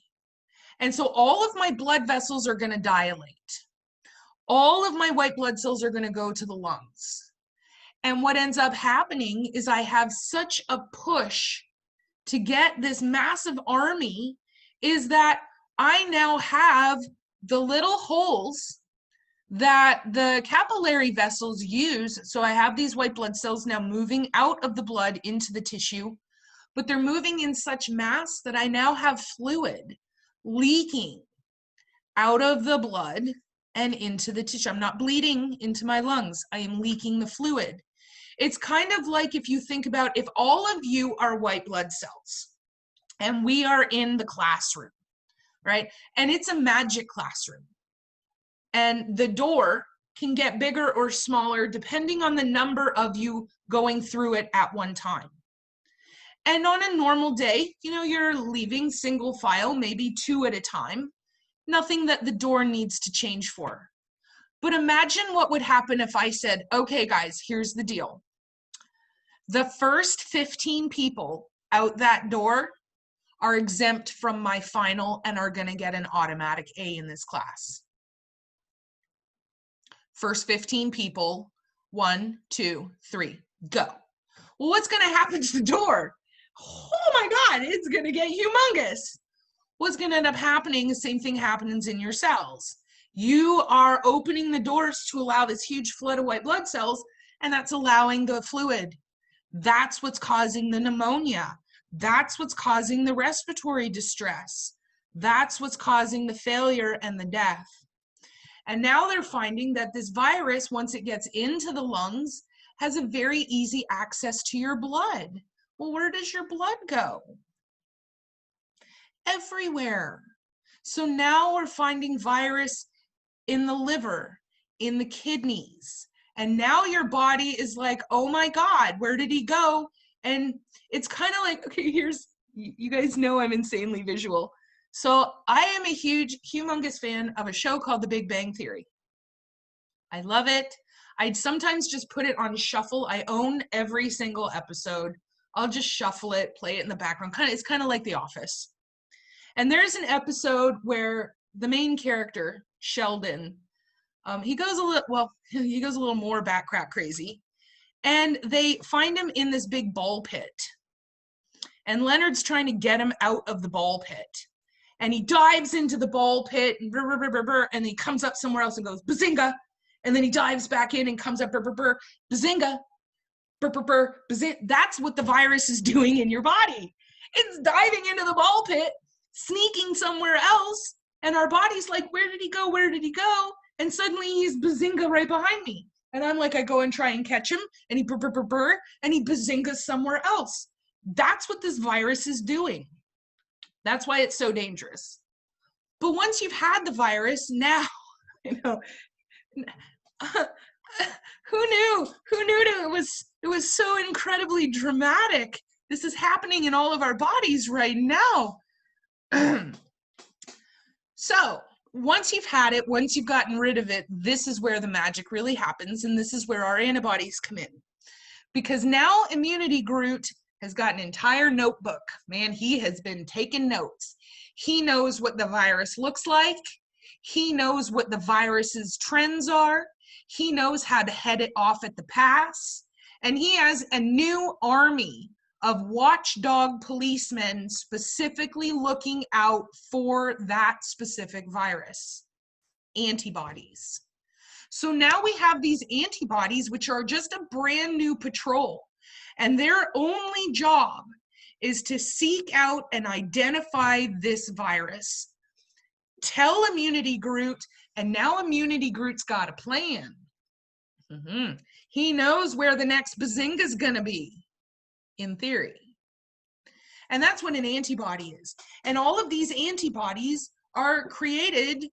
And so all of my blood vessels are going to dilate. All of my white blood cells are going to go to the lungs. And what ends up happening is I have such a push to get this massive army is that I now have the little holes that the capillary vessels use. So I have these white blood cells now moving out of the blood into the tissue, but they're moving in such mass that I now have fluid leaking out of the blood and into the tissue. I'm not bleeding into my lungs. I am leaking the fluid. It's kind of like if you think about if all of you are white blood cells and we are in the classroom, right? And it's a magic classroom. And the door can get bigger or smaller depending on the number of you going through it at one time. And on a normal day, you know, you're leaving single file, maybe 2 at a time. Nothing that the door needs to change for. But imagine what would happen if I said, okay, guys, here's the deal. The first 15 people out that door are exempt from my final and are going to get an automatic A in this class. First 15 people, 1, 2, 3, go. Well, what's going to happen to the door? Oh my God, it's going to get humongous. What's going to end up happening, the same thing happens in your cells. You are opening the doors to allow this huge flood of white blood cells, and that's allowing the fluid. That's what's causing the pneumonia. That's what's causing the respiratory distress. That's what's causing the failure and the death. And now they're finding that this virus, once it gets into the lungs, has a very easy access to your blood. Well, where does your blood go? Everywhere. So now we're finding virus in the liver, in the kidneys. And now your body is like, oh my God, where did he go? And it's kind of like, okay, you guys know I'm insanely visual. So I am a humongous fan of a show called The Big Bang Theory. I love it. I'd sometimes just put it on shuffle. I own every single episode. I'll just shuffle it, play it in the background. It's kind of like The Office. And there's an episode where the main character, Sheldon, he goes a little more bat-crap crazy. And they find him in this big ball pit. And Leonard's trying to get him out of the ball pit. And he dives into the ball pit and he comes up somewhere else and goes, bazinga. And then he dives back in and comes up, bazinga. Bazinga. That's what the virus is doing in your body. It's diving into the ball pit, sneaking somewhere else. And our body's like, where did he go? Where did he go? And suddenly he's bazinga right behind me. And I'm like, I go and try and catch him. And he and he bazingas somewhere else. That's what this virus is doing. That's why it's so dangerous. But once you've had the virus, now, who knew? Who knew it was so incredibly dramatic? This is happening in all of our bodies right now. So once you've had it, once you've gotten rid of it, this is where the magic really happens. And this is where our antibodies come in. Because now Immunity Groot has got an entire notebook. Man, he has been taking notes. He knows what the virus looks like. He knows what the virus's trends are. He knows how to head it off at the pass. And he has a new army of watchdog policemen specifically looking out for that specific virus. Antibodies. So now we have these antibodies, which are just a brand new patrol. And their only job is to seek out and identify this virus. Tell Immunity Groot, and now Immunity Groot's got a plan. He knows where the next bazinga's gonna be, in theory. And that's what an antibody is. And all of these antibodies are created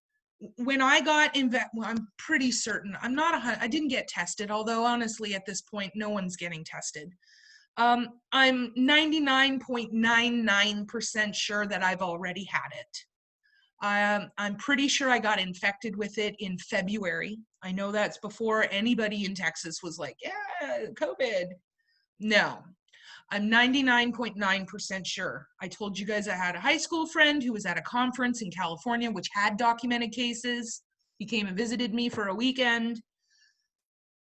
when I got I'm pretty certain, I didn't get tested, although honestly at this point, no one's getting tested. I'm 99.99% sure that I've already had it. I'm pretty sure I got infected with it in February. I know that's before anybody in Texas was like, yeah, COVID. No, I'm 99.9% sure. I told you guys I had a high school friend who was at a conference in California, which had documented cases. He came and visited me for a weekend.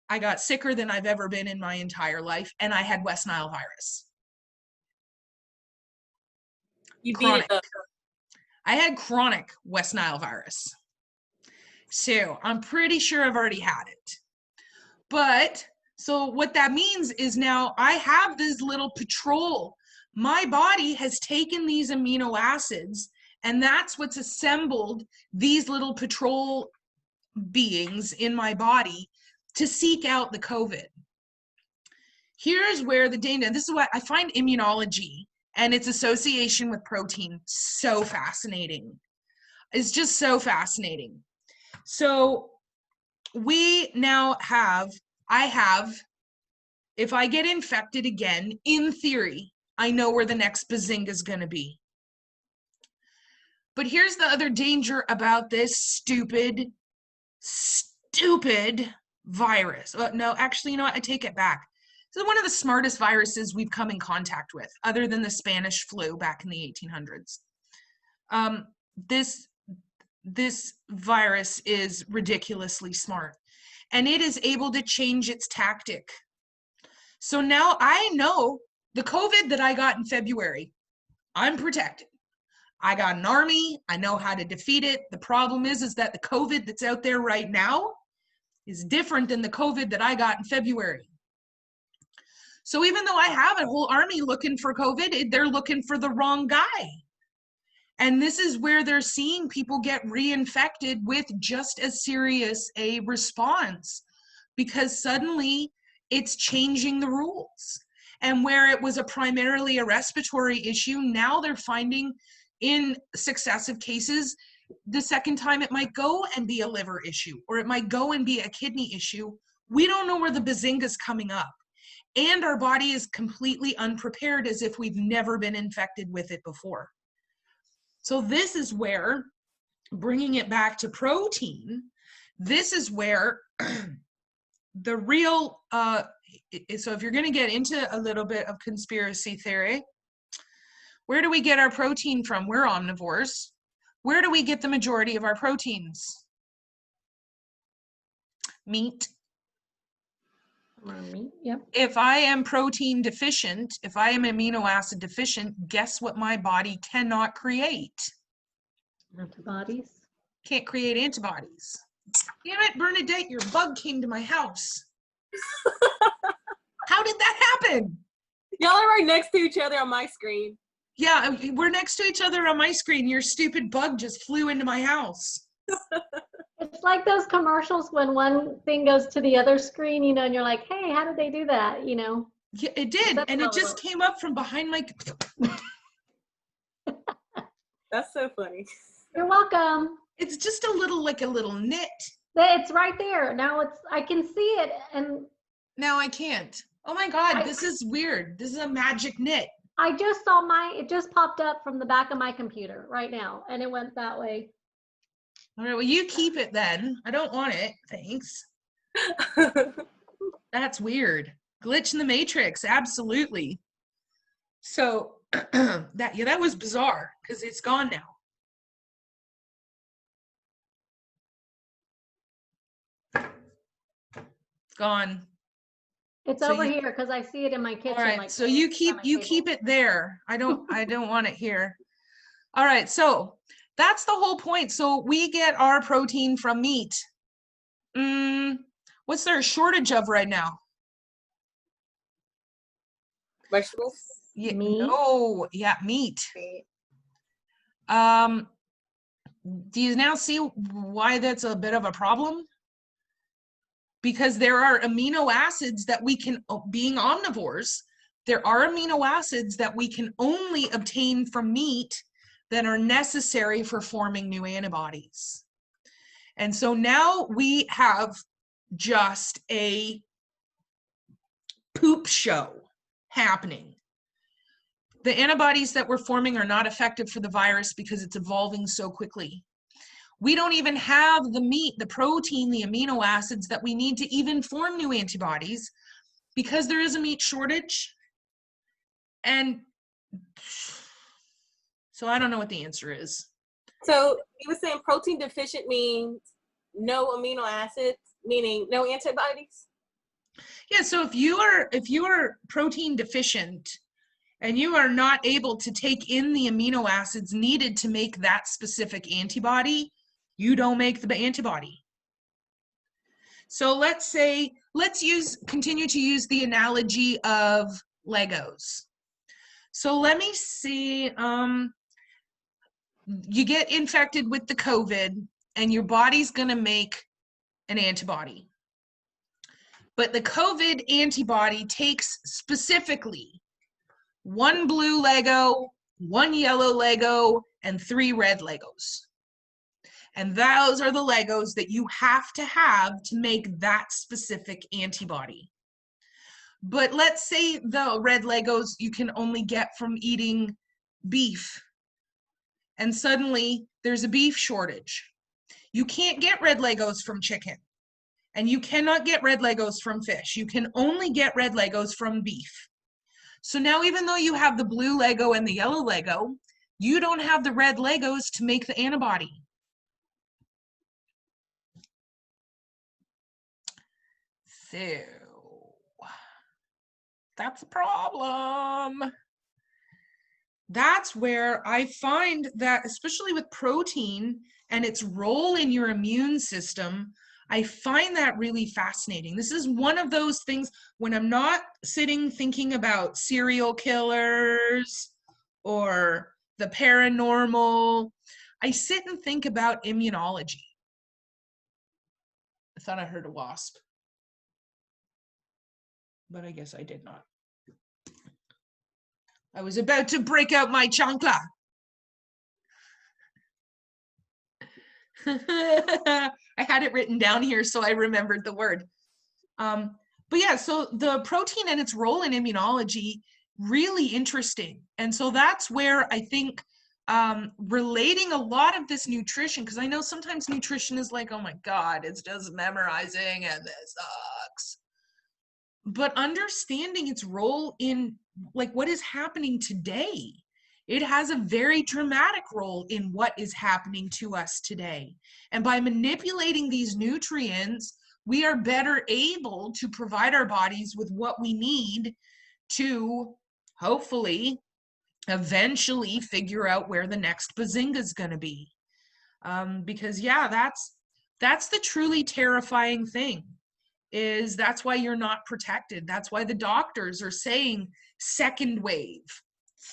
I got sicker than I've ever been in my entire life, and I had West Nile virus. You beat it up. I had chronic West Nile virus. So I'm pretty sure I've already had it. But so what that means is now I have this little patrol. My body has taken these amino acids, and that's what's assembled these little patrol beings in my body to seek out the COVID. Here's where the data, this is why I find immunology and its association with protein so fascinating. It's just so fascinating. So we now have, if I get infected again, in theory, I know where the next bazinga is going to be. But here's the other danger about this stupid virus. No, actually, you know what? I take it back. This is one of the smartest viruses we've come in contact with, other than the Spanish flu back in the 1800s. This virus is ridiculously smart, and it is able to change its tactic. So now I know the COVID that I got in February, I'm protected. I got an army. I know how to defeat it. The problem is that the COVID that's out there right now is different than the COVID that I got in February. So even though I have a whole army looking for COVID, they're looking for the wrong guy. And this is where they're seeing people get reinfected with just as serious a response, because suddenly it's changing the rules. And where it was primarily a respiratory issue, now they're finding in successive cases, the second time it might go and be a liver issue, or it might go and be a kidney issue. We don't know where the bazinga's coming up. And our body is completely unprepared, as if we've never been infected with it before. So this is where, bringing it back to protein, this is where the real, so if you're going to get into a little bit of conspiracy theory, where do we get our protein from? We're omnivores. Where do we get the majority of our proteins? Meat. Meat, yep. If I am protein deficient, if I am amino acid deficient, guess what my body cannot create? Antibodies. Can't create antibodies. Damn it, Bernadette, your bug came to my house. How did that happen? Y'all are right next to each other on my screen. Yeah, we're next to each other on my screen. Your stupid bug just flew into my house. It's like those commercials when one thing goes to the other screen, you know, and you're like, hey, how did they do that? You know? Yeah, it did. That's And it how it just works. came up from behind my... That's so funny. You're welcome. It's just a little, like a little nit. It's right there. Now I can see it. And Now I can't. Oh my God, this is weird. This is a magic nit. I just saw it just popped up from the back of my computer right now. And it went that way. All right, well, you keep it then. I don't want it. Thanks. That's weird. Glitch in the matrix. Absolutely. So that was bizarre because it's gone now. It's gone. It's So over you- here because I see it in my kitchen. All right, like so right you on keep my it table. there. I don't want it here. All right, so that's the whole point. So we get our protein from meat. What's there a shortage of right now? Vegetables. Yeah, Meat? no, yeah, meat. Do you now see why that's a bit of a problem? Because there are amino acids that we can, being omnivores, there are amino acids that we can only obtain from meat that are necessary for forming new antibodies. And so now we have just a poop show happening. The antibodies that we're forming are not effective for the virus because it's evolving so quickly. We don't even have the meat, the protein, the amino acids that we need to even form new antibodies because there is a meat shortage. And so I don't know what the answer is. So you were saying protein deficient means no amino acids, meaning no antibodies? Yeah, so if you are protein deficient and you are not able to take in the amino acids needed to make that specific antibody, you don't make the antibody. So let's continue to use the analogy of Legos. So let me see, you get infected with the COVID and your body's gonna make an antibody. But the COVID antibody takes specifically 1 blue Lego, 1 yellow Lego, and 3 red Legos. And those are the Legos that you have to make that specific antibody. But let's say the red Legos you can only get from eating beef. And suddenly there's a beef shortage. You can't get red Legos from chicken. And you cannot get red Legos from fish. You can only get red Legos from beef. So now even though you have the blue Lego and the yellow Lego, you don't have the red Legos to make the antibody. So that's a problem. That's where I find that, especially with protein and its role in your immune system, I find that really fascinating. This is one of those things when I'm not sitting thinking about serial killers or the paranormal, I sit and think about immunology. I thought I heard a wasp. but I guess I did not. I was about to break out my chancla. I had it written down here, so I remembered the word. But yeah, so the protein and its role in immunology, really interesting. And so that's where I think relating a lot of this nutrition, because I know sometimes nutrition is like, oh my God, it's just memorizing and this sucks. But understanding its role in like what is happening today, it has a very dramatic role in what is happening to us today. And by manipulating these nutrients, we are better able to provide our bodies with what we need to hopefully eventually figure out where the next bazinga is going to be. Because yeah, that's the truly terrifying thing, is that's why you're not protected. That's why the doctors are saying second wave,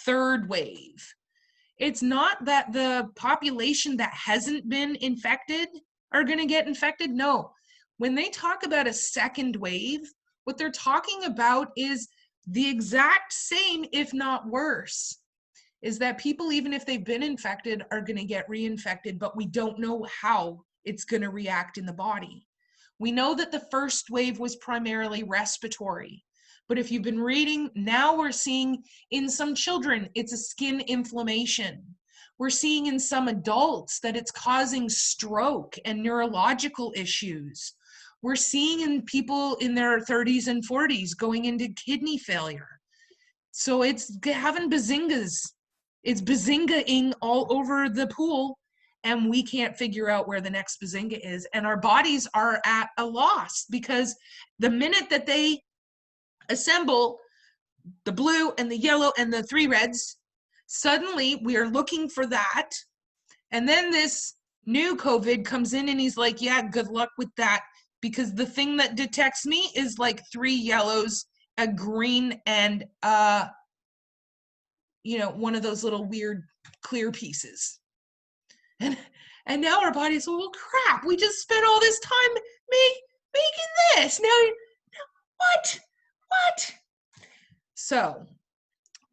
third wave. It's not that the population that hasn't been infected are going to get infected. No. When they talk about a second wave, what they're talking about is the exact same, if not worse, is that people, even if they've been infected, are going to get reinfected, but we don't know how it's going to react in the body. We know that the first wave was primarily respiratory, but if you've been reading, now we're seeing in some children, it's a skin inflammation. We're seeing in some adults that it's causing stroke and neurological issues. We're seeing in people in their 30s and 40s going into kidney failure. So it's having bazingas. It's bazinga-ing all over the pool, and we can't figure out where the next bazinga is. And our bodies are at a loss, because the minute that they assemble the blue and the yellow and the 3 reds, suddenly we are looking for that. And then this new COVID comes in and he's like, yeah, good luck with that. Because the thing that detects me is like 3 yellows, a green, and one of those little weird clear pieces. And now our body's, well, crap, we just spent all this time making this. Now, what? So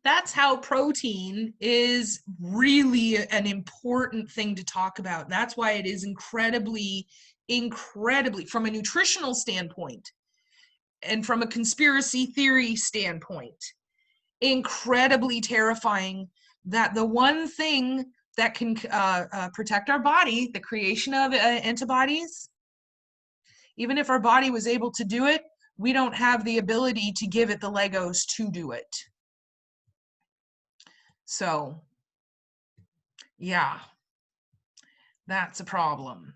that's how protein is really an important thing to talk about. That's why it is incredibly, from a nutritional standpoint and from a conspiracy theory standpoint, incredibly terrifying that the one thing that can protect our body, the creation of antibodies, even if our body was able to do it, we don't have the ability to give it the Legos to do it. So, yeah, that's a problem.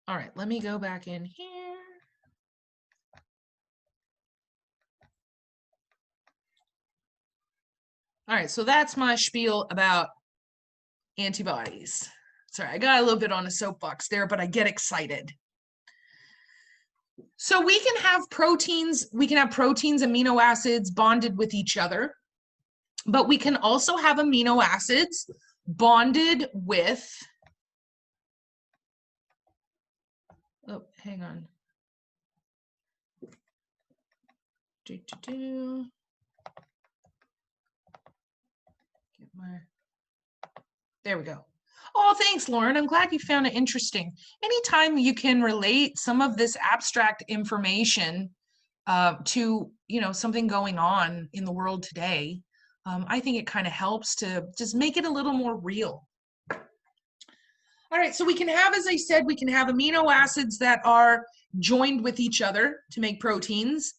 All right, let me go back in here. All right, so that's my spiel about antibodies. Sorry, I got a little bit on a soapbox there, but I get excited. So we can have proteins, amino acids bonded with each other, but we can also have amino acids bonded with, oh, hang on. There we go. Oh, thanks, Lauren. I'm glad you found it interesting. Anytime you can relate some of this abstract information to, something going on in the world today, I think it kind of helps to just make it a little more real. All right, so we can have, as I said, we can have amino acids that are joined with each other to make proteins,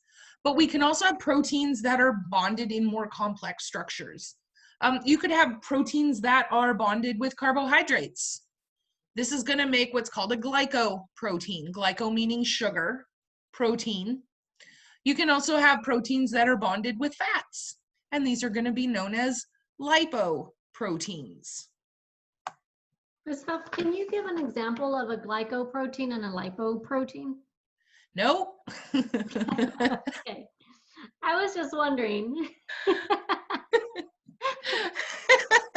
but we can also have proteins that are bonded in more complex structures. You could have proteins that are bonded with carbohydrates. This is going to make what's called a glycoprotein. Glyco meaning sugar, protein. You can also have proteins that are bonded with fats, and these are going to be known as lipoproteins. Ms. Huff, can you give an example of a glycoprotein and a lipoprotein? Nope. Okay. I was just wondering.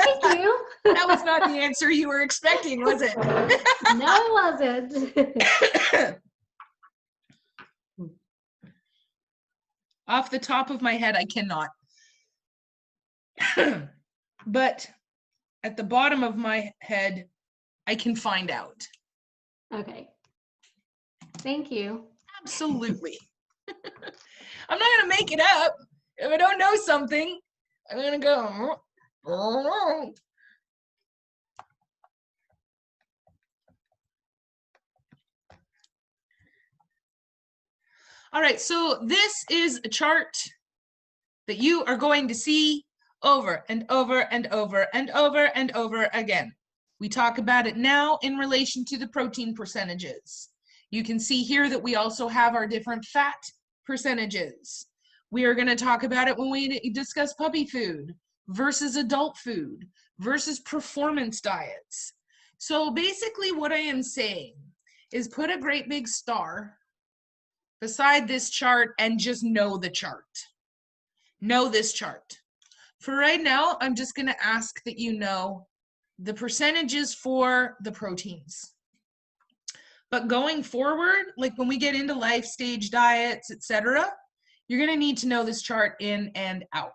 Thank you. That was not the answer you were expecting, was it? No, it wasn't. Off the top of my head, I cannot. But at the bottom of my head, I can find out. Okay. Thank you. Absolutely. I'm not going to make it up. If I don't know something, I'm going to go. All right, so this is a chart that you are going to see over and over and over and over and over again. We talk about it now in relation to the protein percentages. You can see here that we also have our different fat percentages. We are going to talk about it when we discuss puppy food versus adult food versus performance diets. So basically what I am saying is put a great big star beside this chart and just know the chart. Know this chart. For right now, I'm just going to ask that you know the percentages for the proteins. But going forward, like when we get into life stage diets, etc., you're going to need to know this chart in and out.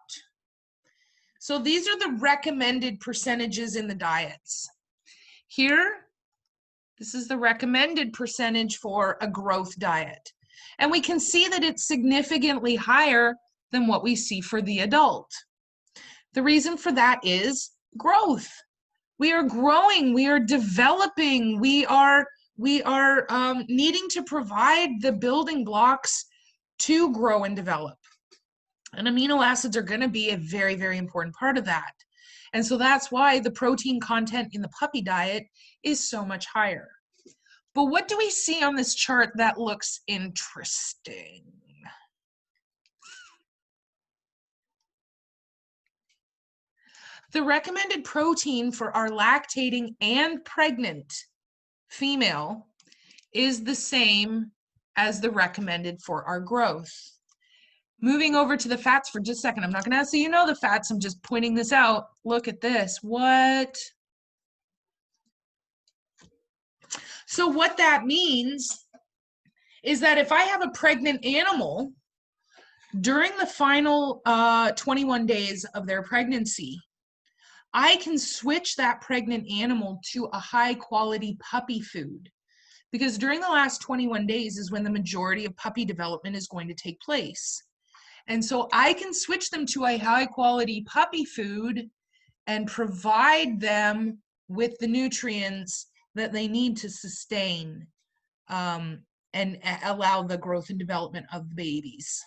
So these are the recommended percentages in the diets. Here, this is the recommended percentage for a growth diet. And we can see that it's significantly higher than what we see for the adult. The reason for that is growth. We are growing, we are developing, we are needing to provide the building blocks to grow and develop. And amino acids are going to be a very, very important part of that. And so that's why the protein content in the puppy diet is so much higher. But what do we see on this chart that looks interesting? The recommended protein for our lactating and pregnant female is the same as the recommended for our growth. Moving over to the fats for just a second. I'm not going to ask you know the fats. I'm just pointing this out. Look at this. So what that means is that if I have a pregnant animal during the final 21 days of their pregnancy, I can switch that pregnant animal to a high quality puppy food, because during the last 21 days is when the majority of puppy development is going to take place. And so I can switch them to a high quality puppy food and provide them with the nutrients that they need to sustain and allow the growth and development of the babies.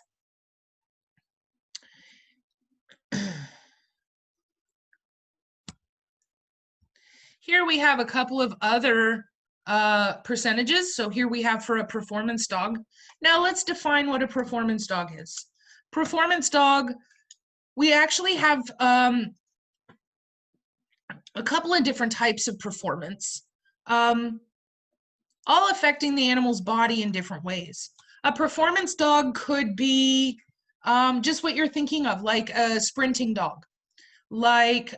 Here we have a couple of other percentages. So here we have for a performance dog. Now let's define what a performance dog is. Performance dog, we actually have a couple of different types of performance, all affecting the animal's body in different ways. A performance dog could be just what you're thinking of, like a sprinting dog, like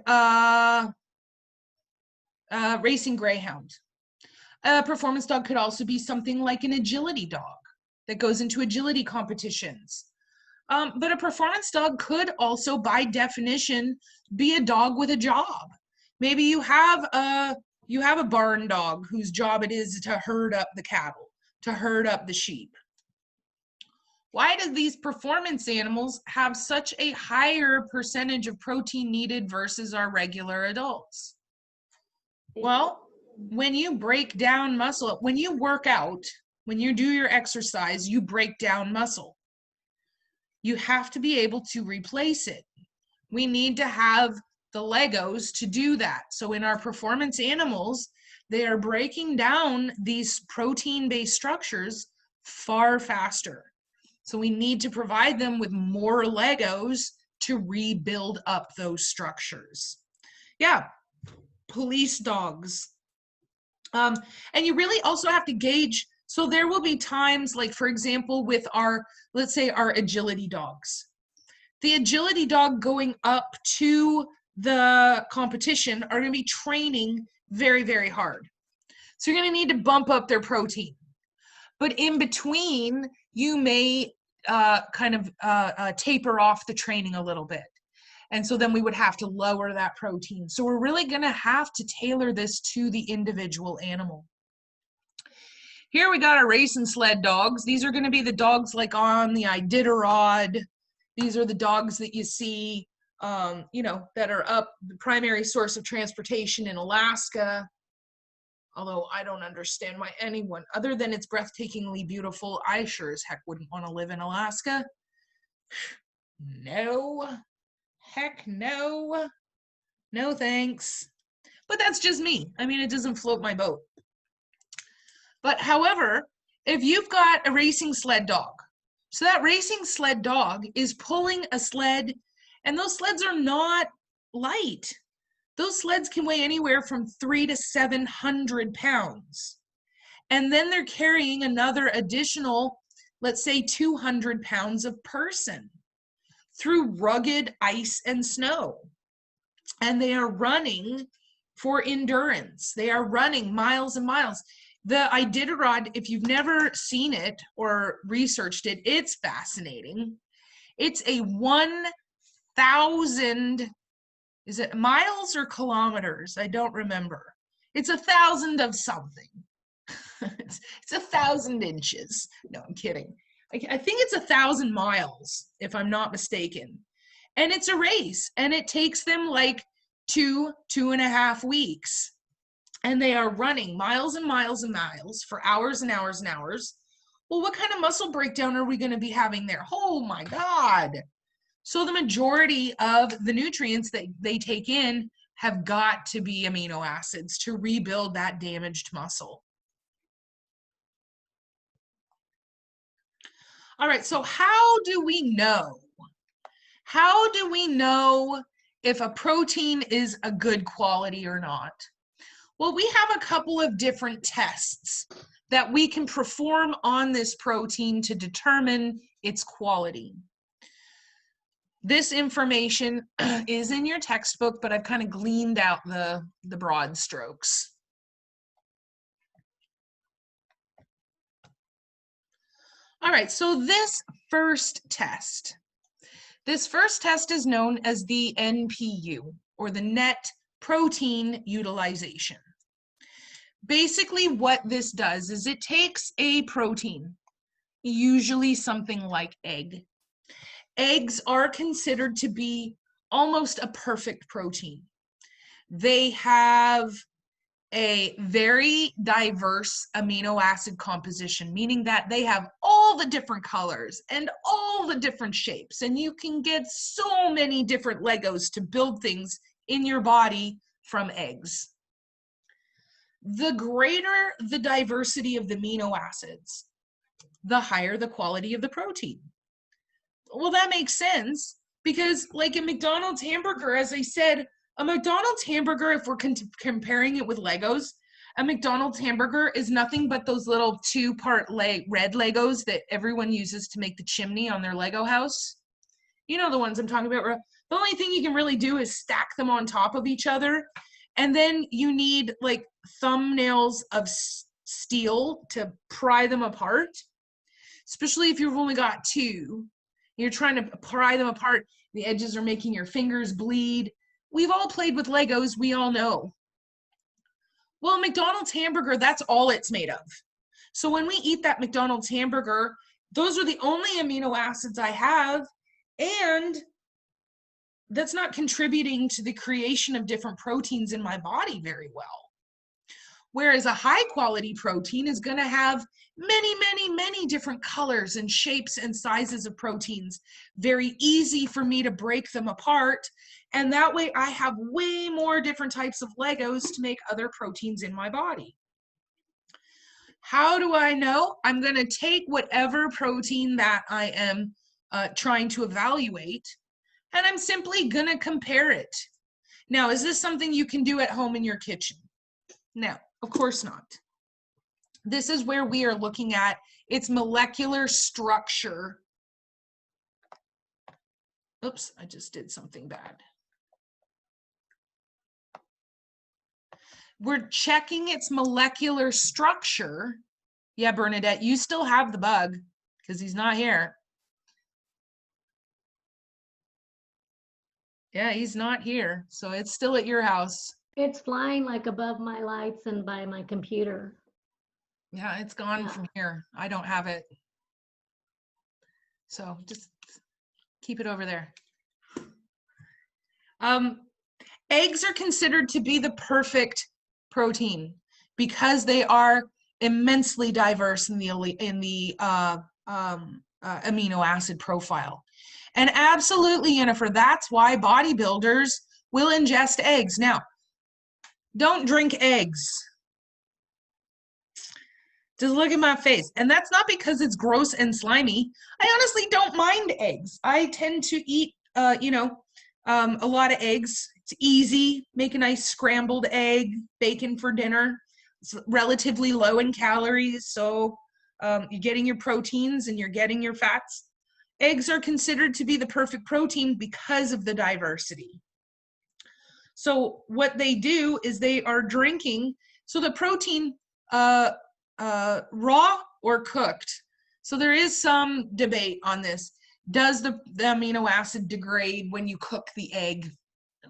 racing greyhound. A performance dog could also be something like an agility dog that goes into agility competitions. But a performance dog could also, by definition, be a dog with a job. Maybe you have a barn dog whose job it is to herd up the cattle, to herd up the sheep. Why do these performance animals have such a higher percentage of protein needed versus our regular adults? Well, when you break down muscle, when you work out, when you do your exercise, you break down muscle. You have to be able to replace it. We need to have the Legos to do that. So in our performance animals, they are breaking down these protein-based structures far faster. So we need to provide them with more Legos to rebuild up those structures. Yeah, police dogs. And you really also have to gauge, so there will be times, like for example, with our, let's say our agility dogs. The agility dog going up to the competition are going to be training very, very hard. So you're going to need to bump up their protein. But in between, you may taper off the training a little bit. And so then we would have to lower that protein. So we're really going to have to tailor this to the individual animal. Here we got our racing sled dogs. These are going to be the dogs like on the Iditarod. These are the dogs that you see, that are up the primary source of transportation in Alaska. Although I don't understand why anyone, other than it's breathtakingly beautiful, I sure as heck wouldn't want to live in Alaska. No. Heck no. No thanks. But that's just me. I mean, it doesn't float my boat. But however, if you've got a racing sled dog, so that racing sled dog is pulling a sled, and those sleds are not light. Those sleds can weigh anywhere from 300 to 700 pounds. And then they're carrying another additional, let's say 200 pounds of person through rugged ice and snow. And they are running for endurance. They are running miles and miles. The Iditarod, if you've never seen it or researched it, it's fascinating. It's a 1,000, is it miles or kilometers? I don't remember. It's 1,000 of something. It's 1,000 inches. No, I'm kidding. I think it's 1,000 miles, if I'm not mistaken. And it's a race, and it takes them like 2.5 weeks. And they are running miles and miles and miles for hours and hours and hours. Well, what kind of muscle breakdown are we going to be having there? Oh my God. So the majority of the nutrients that they take in have got to be amino acids to rebuild that damaged muscle. All right, so how do we know? How do we know if a protein is a good quality or not? Well, we have a couple of different tests that we can perform on this protein to determine its quality. This information is in your textbook, but I've kind of gleaned out the broad strokes. All right, so this first test is known as the NPU, or the net protein utilization. Basically what this does is it takes a protein, usually something like egg. Eggs are considered to be almost a perfect protein. They have a very diverse amino acid composition, meaning that they have all the different colors and all the different shapes, and you can get so many different Legos to build things in your body from eggs. The greater the diversity of the amino acids, the higher the quality of the protein. Well, that makes sense because like a McDonald's hamburger, as I said, a McDonald's hamburger, if we're comparing it with Legos, a McDonald's hamburger is nothing but those little 2-part red Legos that everyone uses to make the chimney on their Lego house. You know the ones I'm talking about. The only thing you can really do is stack them on top of each other. And then you need like thumbnails of steel to pry them apart, especially if you've only got 2. You're trying to pry them apart. The edges are making your fingers bleed. We've all played with Legos. We all know. Well, McDonald's hamburger, that's all it's made of. So when we eat that McDonald's hamburger, those are the only amino acids I have, and that's not contributing to the creation of different proteins in my body very well. Whereas a high quality protein is going to have many, many, many different colors and shapes and sizes of proteins. Very easy for me to break them apart. And that way I have way more different types of Legos to make other proteins in my body. How do I know? I'm going to take whatever protein that I am trying to evaluate, and I'm simply going to compare it. Now, is this something you can do at home in your kitchen? No, of course not. This is where we are looking at its molecular structure. Oops, I just did something bad. We're checking its molecular structure. Yeah, Bernadette, you still have the bug because he's not here. Yeah, he's not here. So it's still at your house. It's flying like above my lights and by my computer. Yeah, it's gone Yeah. from here. I don't have it. So just keep it over there. Eggs are considered to be the perfect protein because they are immensely diverse in the amino acid profile. And absolutely, Jennifer, that's why bodybuilders will ingest eggs. Now, don't drink eggs. Just look at my face. And that's not because it's gross and slimy. I honestly don't mind eggs. I tend to eat, a lot of eggs. It's easy. Make a nice scrambled egg, bacon for dinner. It's relatively low in calories. So you're getting your proteins and you're getting your fats. Eggs are considered to be the perfect protein because of the diversity. So what they do is they are drinking. So the protein, raw or cooked. So there is some debate on this. Does the amino acid degrade when you cook the egg?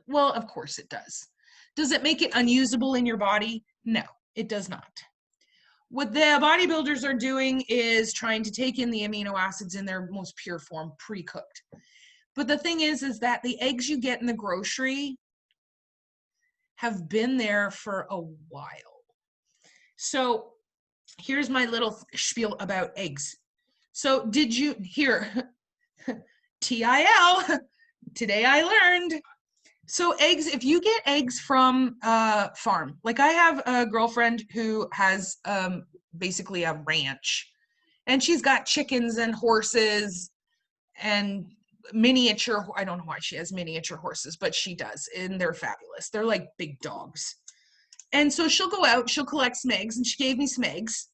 Well, of course it does. Does it make it unusable in your body? No, it does not. What the bodybuilders are doing is trying to take in the amino acids in their most pure form, pre-cooked. But the thing is that the eggs you get in the grocery have been there for a while. So here's my little spiel about eggs. So did you hear TIL? Today I learned. So eggs, if you get eggs from farm, like I have a girlfriend who has basically a ranch, and she's got chickens and horses and miniature, I don't know why she has miniature horses, but she does, and they're fabulous. They're like big dogs. And so she'll go out, she'll collect some eggs, and she gave me some eggs,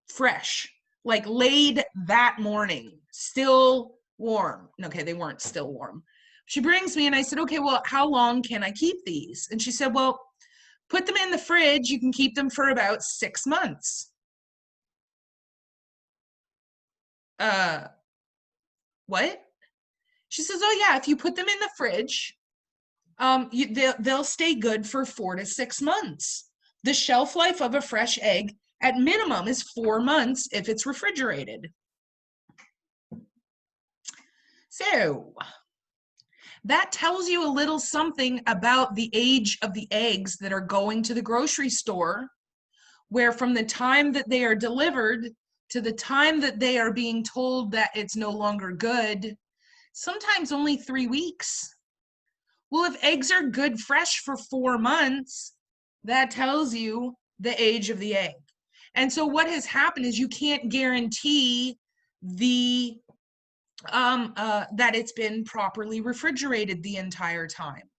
fresh, like laid that morning, still warm. Okay, they weren't still warm. She brings me and I said, okay, well, how long can I keep these? And she said, well, put them in the fridge. You can keep them for about 6 months. What? She says, oh yeah, if you put them in the fridge, they'll stay good for 4 to 6 months. The shelf life of a fresh egg at minimum is 4 months if it's refrigerated. So that tells you a little something about the age of the eggs that are going to the grocery store, where from the time that they are delivered to the time that they are being told that it's no longer good, sometimes only 3 weeks. Well, if eggs are good fresh for 4 months, that tells you the age of the egg. And so what has happened is you can't guarantee the that it's been properly refrigerated the entire time.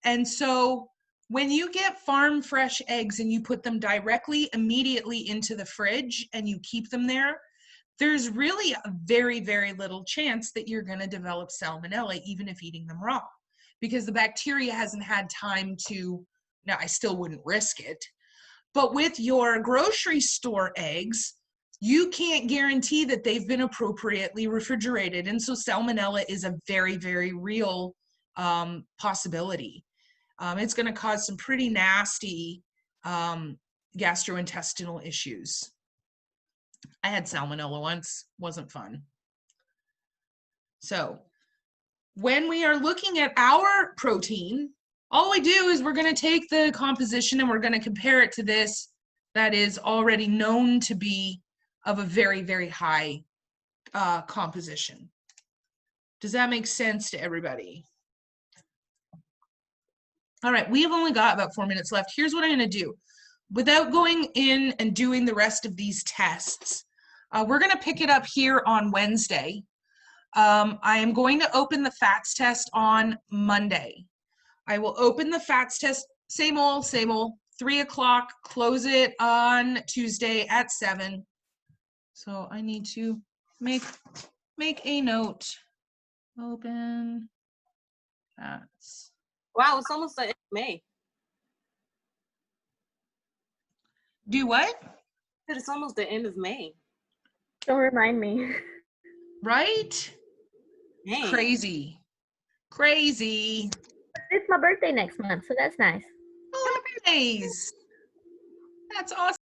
And so when you get farm fresh eggs and you put them directly immediately into the fridge and you keep them there, there's really a very, very little chance that you're going to develop salmonella, even if eating them raw, because the bacteria hasn't had time to. Now, I still wouldn't risk it, but with your grocery store eggs, you can't guarantee that they've been appropriately refrigerated. And so salmonella is a very, very real possibility. It's going to cause some pretty nasty gastrointestinal issues. I had salmonella once, wasn't fun. So when we are looking at our protein, all we do is we're going to take the composition and we're going to compare it to this that is already known to be of a very, very high composition. Does that make sense to everybody? All right, we have only got about 4 minutes left. Here's what I'm going to do. Without going in and doing the rest of these tests, we're going to pick it up here on Wednesday. I am going to open the FATS test on Monday. I will open the FATS test, same old, 3 o'clock, close it on Tuesday at 7. So I need to make a note. Open FATS. Wow, it's almost the end of May. Do what? But it's almost the end of May. Don't remind me. Right? Dang. Crazy. Crazy. It's my birthday next month, so that's nice. Oh, nice. That's awesome.